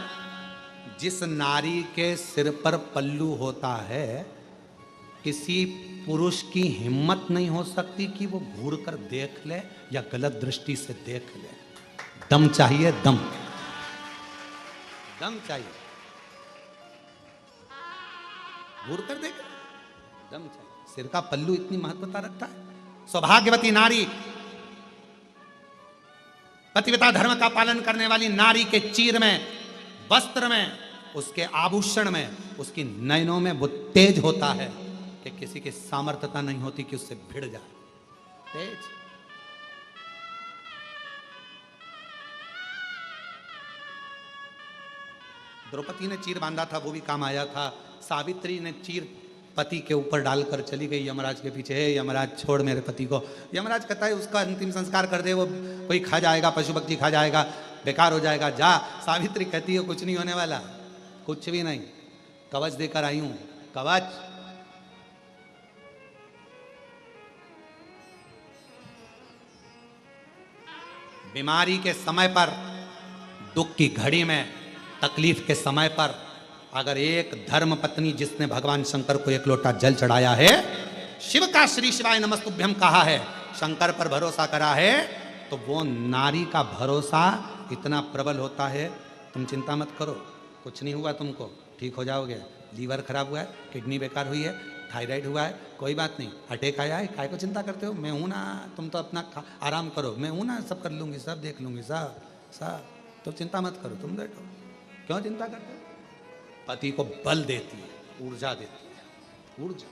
जिस नारी के सिर पर पल्लू होता है, किसी पुरुष की हिम्मत नहीं हो सकती कि वो घूर कर देख ले या गलत दृष्टि से देख ले। दम चाहिए, दम, दम चाहिए, घूर कर देख, दम चाहिए। सिर का पल्लू इतनी महत्वता रखता है। सौभाग्यवती नारी, पतिव्रता धर्म का पालन करने वाली नारी के चीर में, वस्त्र में, उसके आभूषण में, उसकी नयनों में वो तेज होता है कि किसी की सामर्थ्यता नहीं होती कि उससे भिड़ जाए। तेज। द्रौपदी ने चीर बांधा था, वो भी काम आया था। सावित्री ने चीर पति के ऊपर डालकर चली गई यमराज के पीछे। हे यमराज, छोड़ मेरे पति को। यमराज कहता है उसका अंतिम संस्कार कर दे, वो कोई खा जाएगा, पशु पक्षी खा जाएगा, बेकार हो जाएगा, जा। सावित्री कहती है कुछ नहीं होने वाला, कुछ भी नहीं, कवच देकर आई हूं, कवच। बीमारी के समय पर, दुख की घड़ी में, तकलीफ के समय पर, अगर एक धर्म पत्नी जिसने भगवान शंकर को एक लोटा जल चढ़ाया है, शिव का श्री शिवाय नमस्तुभ्यम कहा है, शंकर पर भरोसा करा है, तो वो नारी का भरोसा इतना प्रबल होता है। तुम चिंता मत करो, कुछ नहीं हुआ तुमको, ठीक हो जाओगे। लीवर खराब हुआ है, किडनी बेकार हुई है, थायराइड हुआ है, कोई बात नहीं, अटैक आया है, काय को चिंता करते हो? मैं हूं ना, तुम तो अपना आराम करो, मैं हूं ना, सब कर लूंगी, सब देख लूंगी, सब। तो चिंता मत करो, तुम बैठो। क्यों चिंता करते हो? पति को बल देती है, ऊर्जा देती है, ऊर्जा।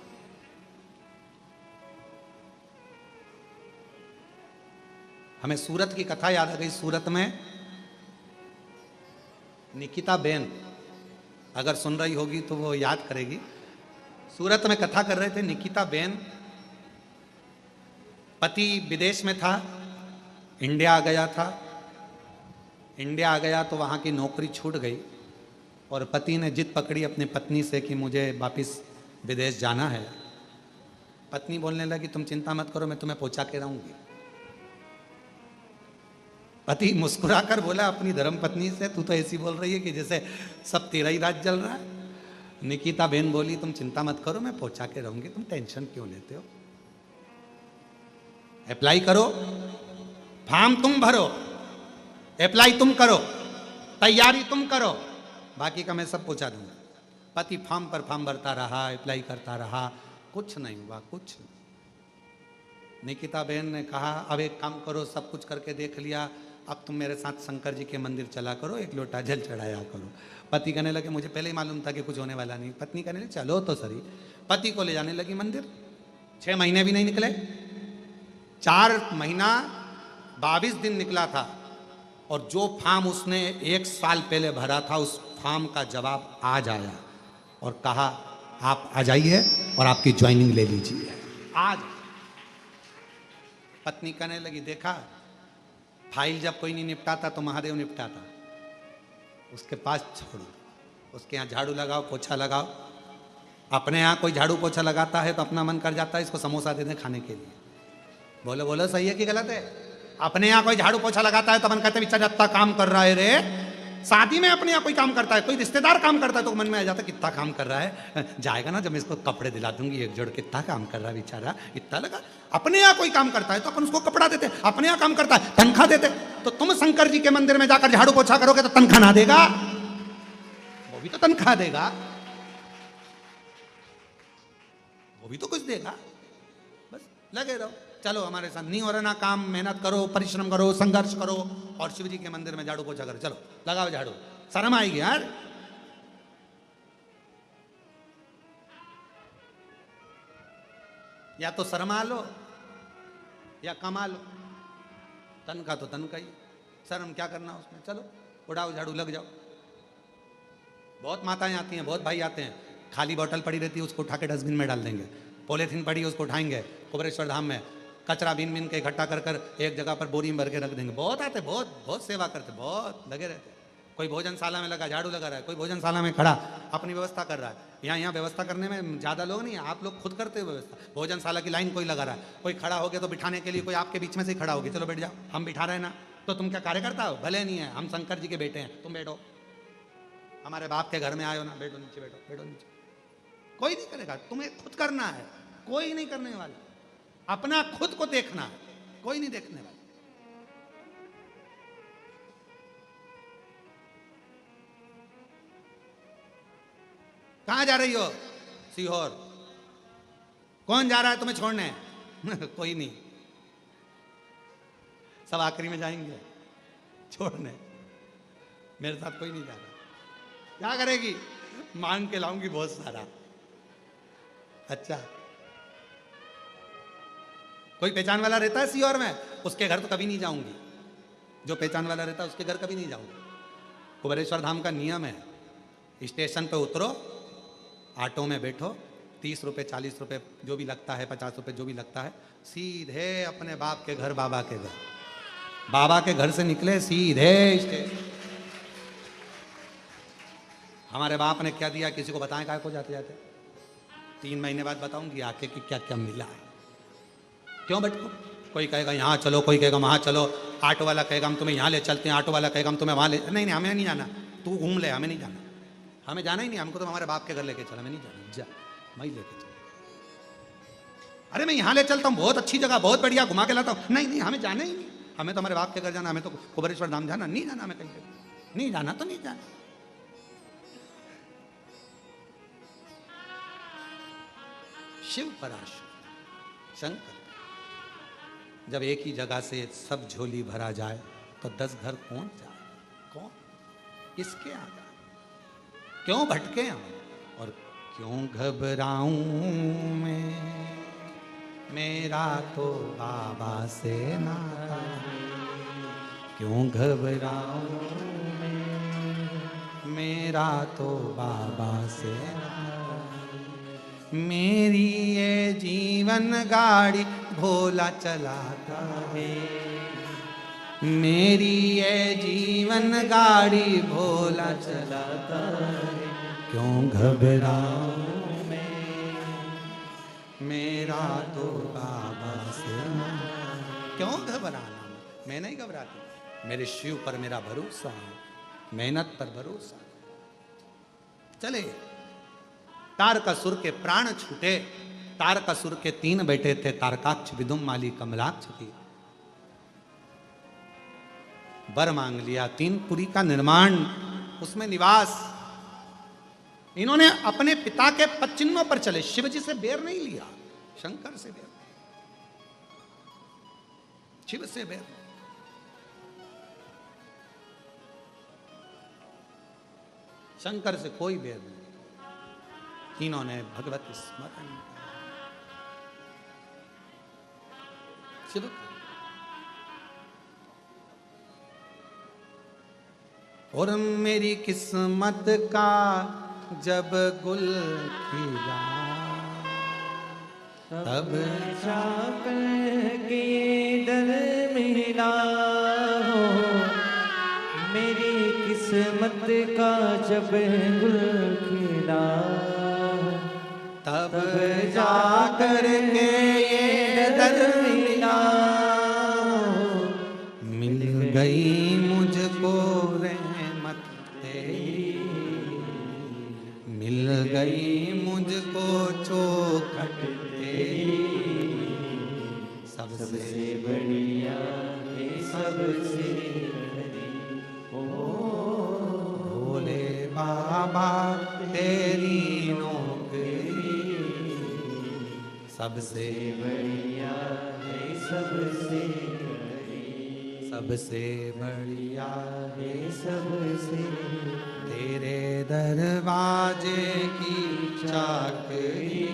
हमें सूरत की कथा याद आ गई। सूरत में निकिता बेन, अगर सुन रही होगी तो वो याद करेगी। सूरत में कथा कर रहे थे, निकिता बेन, पति विदेश में था, इंडिया आ गया था। इंडिया आ गया तो वहाँ की नौकरी छूट गई और पति ने जिद पकड़ी अपनी पत्नी से कि मुझे वापस विदेश जाना है। पत्नी बोलने लगी तुम चिंता मत करो, मैं तुम्हें पहुंचा के रहूंगी। पति मुस्कुराकर बोला अपनी धर्म पत्नी से, तू तो ऐसी बोल रही है कि जैसे सब तेरा ही राज चल रहा है। निकिता बेन बोली तुम चिंता मत करो, मैं पहुंचा के रहूंगी, तुम टेंशन क्यों लेते हो? अप्लाई करो, फॉर्म तुम भरो, अप्लाई तुम करो, तैयारी तुम करो, बाकी का मैं सब पहुंचा दूंगा। पति फॉर्म पर फॉर्म भरता रहा, अप्लाई करता रहा, कुछ नहीं हुआ, कुछ नहीं। निकिता बहन ने कहा अब एक काम करो, सब कुछ करके देख लिया, अब तुम मेरे साथ शंकर जी के मंदिर चला करो, एक लोटा जल चढ़ाया करो। पति कहने लगे मुझे पहले ही मालूम था कि कुछ होने वाला नहीं। पत्नी कहने लगी चलो तो सही। पति को ले जाने लगी मंदिर। 6 महीने भी नहीं निकले, 4 महीना 22 दिन निकला था, और जो फॉर्म उसने 1 साल पहले भरा था उस फॉर्म का जवाब आज आया और कहा आप आ जाइए और आपकी ज्वाइनिंग ले लीजिए आज। पत्नी कहने लगी देखा, फाइल जब कोई नहीं निपटाता तो महादेव निपटाता, उसके पास छोड़ो, उसके यहाँ झाड़ू लगाओ, पोछा लगाओ। अपने यहाँ कोई झाड़ू पोछा लगाता है तो अपना मन कर जाता है इसको समोसा दे दें खाने के लिए। बोलो बोलो सही है कि गलत है? अपने यहाँ कोई झाड़ू पोछा लगाता है तो मन कहते बेचारा इतना काम कर रहा है रे। शादी में अपने यहाँ कोई काम करता है, कोई रिश्तेदार काम करता है तो मन में आ जाता है कितना काम कर रहा है, जाएगा ना जब मैं इसको कपड़े दिला दूंगी एक जोड़, कितना काम कर रहा है बेचारा, इतना लगा। अपने यहाँ कोई काम करता है तो अपन उसको कपड़ा देते, अपने यहाँ काम करता है तनख्वाह देते। तो तुम शंकर जी के मंदिर में जाकर झाड़ू पोछा करोगे तो तनख्वाह ना देगा? वो भी तो तनख्वाह देगा, वो भी तो कुछ देगा। बस लगे रहो, चलो हमारे साथ नहीं हो रहा ना काम, मेहनत करो, परिश्रम करो, संघर्ष करो और शिव जी के मंदिर में झाड़ू पोछा करो। चलो लगाओ झाड़ू, शर्म आएगी यार। या तो शर्मा लो या कमा लो, तनख्वाह तो तनख्वाह ही, शर्म क्या करना उसमें। चलो उड़ाओ झाड़ू, लग जाओ। बहुत माताएं आती हैं, बहुत भाई आते हैं, खाली बोतल पड़ी रहती है उसको उठा के डस्टबिन में डाल देंगे, पॉलीथीन पड़ी है उसको उठाएंगे कुबेरेश्वर धाम में, कचरा बीन बीन के इकट्ठा कर कर एक जगह पर बोरी में भर के रख देंगे। बहुत आते, बहुत बहुत सेवा करते, बहुत लगे रहते। कोई भोजनशाला में लगा झाड़ू लगा रहा है, कोई भोजनशाला में खड़ा अपनी व्यवस्था कर रहा है। यहाँ व्यवस्था करने में ज़्यादा लोग नहीं, आप लोग खुद करते हो व्यवस्था। भोजनशाला की लाइन कोई लगा रहा है, कोई खड़ा हो गया तो बिठाने के लिए कोई आपके बीच में से खड़ा हो गया, चलो बैठ जाओ, हम बिठा रहे हैं ना, तो तुम क्या कार्यकर्ता हो? भले नहीं है, हम शंकर जी के बेटे हैं, तुम बैठो। हमारे बाप के घर में आए हो ना, बैठो नीचे, बैठो बैठो नीचे। कोई नहीं करेगा, तुम्हें खुद करना है, कोई नहीं करने वाला। अपना खुद को देखना है, कोई नहीं देखने वाला। कहां जा रही हो? सीहोर। कौन जा रहा है तुम्हें छोड़ने? कोई नहीं, सब आखिरी में जाएंगे छोड़ने, मेरे साथ कोई नहीं जा रहा। क्या करेगी? मांग के लाऊंगी बहुत सारा। अच्छा, कोई पहचान वाला रहता है सीहोर में, उसके घर तो कभी नहीं जाऊंगी। जो पहचान वाला रहता है उसके घर कभी नहीं जाऊंगी। कुबेरेश्वर धाम का नियम है, स्टेशन पे उतरो, ऑटो में बैठो, 30 रुपये 40 रुपये जो भी लगता है, 50 रुपये जो भी लगता है, सीधे अपने बाप के घर, बाबा के घर। बाबा के घर से निकले सीधे स्टेशन। हमारे बाप ने क्या दिया किसी को बताएं काय को जाते जाते? 3 महीने बाद बताऊंगी आके कि क्या क्या मिला है। क्यों बैठो? कोई कहेगा यहाँ चलो, कोई कहेगा वहाँ चलो, ऑटो वाला कहेगा हम तुम्हें यहाँ ले चलते हैं, ऑटो वाला कहेगा हम तुम्हें वहाँ ले, नहीं नहीं हमें नहीं जाना, तू घूम ले, हमें नहीं जाना, हमें जाना ही नहीं, हमको तो हमारे बाप के घर लेके चल, हमें नहीं जाना, जा मैं लेके चल। अरे मैं यहाँ ले चलता हूँ, बहुत अच्छी जगह, बहुत बढ़िया, घुमा के लाता हूँ। नहीं नहीं हमें जाना ही नहीं, हमें तो हमारे बाप के घर जाना, हमें तो कुबेरेश्वर धाम जाना, नहीं जाना, हमें कहीं नहीं जाना, तो नहीं जाना। शिव पराशर शंकर, जब एक ही जगह से सब झोली भरा जाए तो 10 घर कौन जाए? कौन किसके आ जाए? क्यों भटके हम और क्यों घबराऊं मैं? मेरा तो बाबा से नाता, क्यों घबराऊं मैं? मेरा तो बाबा से नाता। मेरी ये जीवन गाड़ी भोला चलाता है, मेरी ये जीवन गाड़ी भोला चलाता है। क्यों घबराऊं मैं? मेरा तो बाबा से नाता। क्यों घबराना? मैं नहीं घबराती, मेरे शिव पर मेरा भरोसा है, मेहनत पर भरोसा। चले, तारकासुर के प्राण छूटे। तारकासुर के 3 बेटे थे, तारकाक्ष, विदुम, माली, कमलाक्ष थी। वर मांग लिया, 3 पुरी का निर्माण, उसमें निवास। इन्होंने अपने पिता के पदचिन्हों पर चले, शिव जी से बेर नहीं लिया, शंकर से बेर, शिव से बेर। शंकर से कोई भेद नहीं, तीनों ने भगवत स्मरण शिव। और मेरी किस्मत का जब गुल खिला तब जाकर के दर मिला हो, मेरी किस्मत का जब गुल खिला तब जाकर के ये दर मिला। मिल गई मुझको रहमत तेरी, मिल गई मुझको चौखट तेरी, सबसे बढ़िया है सबसे भोले बाबा तेरी नौकरी, सबसे बढ़िया है सबसे सबसे बढ़िया है सबसे तेरे दरवाजे की चाकरी,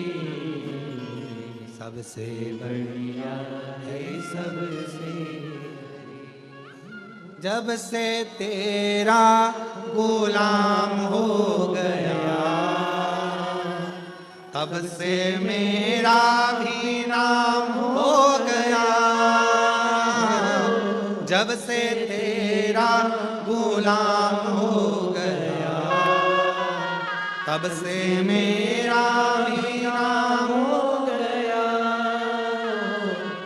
सबसे बढ़िया है सबसे। जब से तेरा गुलाम हो गया तब से मेरा भी नाम हो गया, जब से तेरा गुलाम हो गया तब से मेरा भी नाम हो गया।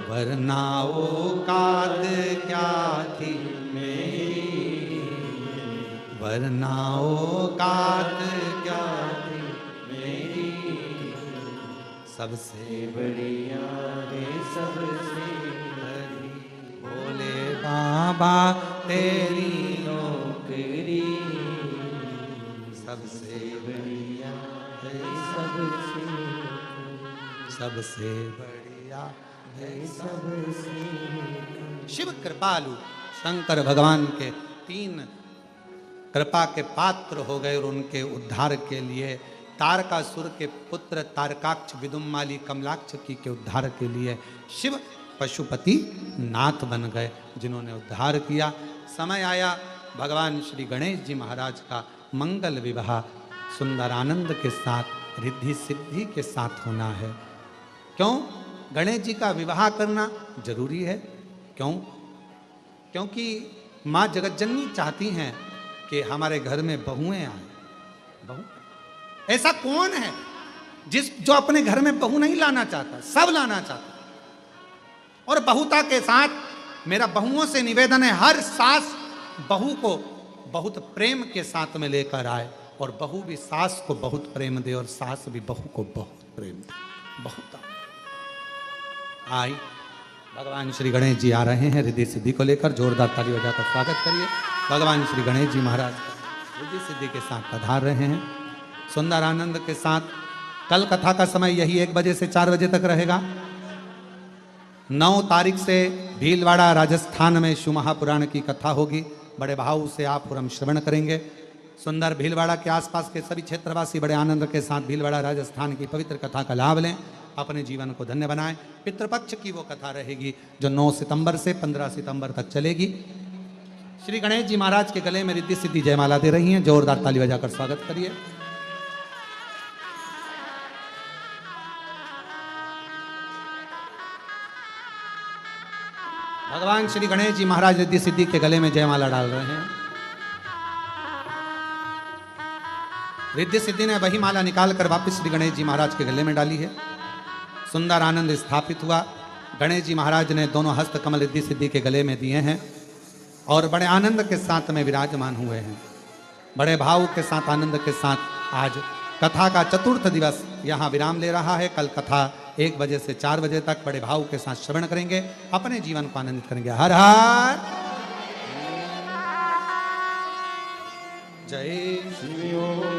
वरना औकात क्या थी मेरी, वरना औकात क्या थी मेरी, सबसे बढ़िया है सबसे भोले बाबा तेरी नौकरी, सबसे बढ़िया है सबसे सबसे बढ़िया है सबसे। शिव कृपालु शंकर भगवान के 3 कृपा के पात्र हो गए और उनके उद्धार के लिए तारकासुर के पुत्र तारकाक्ष विदुम्माली कमलाक्ष की के उद्धार के लिए शिव पशुपति नाथ बन गए, जिन्होंने उद्धार किया। समय आया भगवान श्री गणेश जी महाराज का मंगल विवाह सुंदर आनंद के साथ रिद्धि सिद्धि के साथ होना है। क्यों गणेश जी का विवाह करना जरूरी है? क्यों? क्योंकि माँ जगतजननी चाहती हैं कि हमारे घर में बहुएं आए। बहू ऐसा कौन है जो अपने घर में बहू नहीं लाना चाहता? सब लाना चाहता। और बहुता के साथ मेरा बहुओं से निवेदन है, हर सास बहू को बहुत प्रेम के साथ में लेकर आए और बहू भी सास को बहुत प्रेम दे और सास भी बहू को बहुत प्रेम दे। बहुत आई भगवान श्री गणेश जी आ रहे हैं रिद्धि सिद्धि को लेकर, जोरदार ताली बजाकर स्वागत करिए। भगवान श्री गणेश जी महाराज रिद्धि सिद्धि के साथ पधार रहे हैं सुंदर आनंद के साथ। कल कथा का समय यही 1 बजे से 4 बजे तक रहेगा। 9 तारीख से भीलवाड़ा राजस्थान में शिव महापुराण की कथा होगी। बड़े भाव से आप और हम श्रवण करेंगे। सुंदर भीलवाड़ा के आसपास के सभी क्षेत्रवासी बड़े आनंद के साथ भीलवाड़ा राजस्थान की पवित्र कथा का लाभ लें, अपने जीवन को धन्य बनाएं। पितृपक्ष की वो कथा रहेगी जो 9 सितंबर से 15 सितंबर तक चलेगी। श्री गणेश जी महाराज के गले में रिद्धि सिद्धि जयमाला दे रही हैं, जोरदार ताली बजाकर स्वागत करिए। भगवान श्री गणेश जी महाराज रिद्धि सिद्धि के गले में जयमाला डाल रहे हैं। रिद्धि सिद्धि ने वही माला निकालकर वापस श्री गणेश जी महाराज के गले में डाली है। सुंदर आनंद स्थापित हुआ। गणेश जी महाराज ने दोनों हस्त कमल रिद्धि सिद्धि के गले में दिए हैं और बड़े आनंद के साथ में विराजमान हुए हैं। बड़े भाव के साथ आनंद के साथ आज कथा का चतुर्थ दिवस यहाँ विराम ले रहा है। कल कथा 1 बजे से 4 बजे तक बड़े भाव के साथ श्रवण करेंगे, अपने जीवन को आनंदित करेंगे। हर हर जय शिव।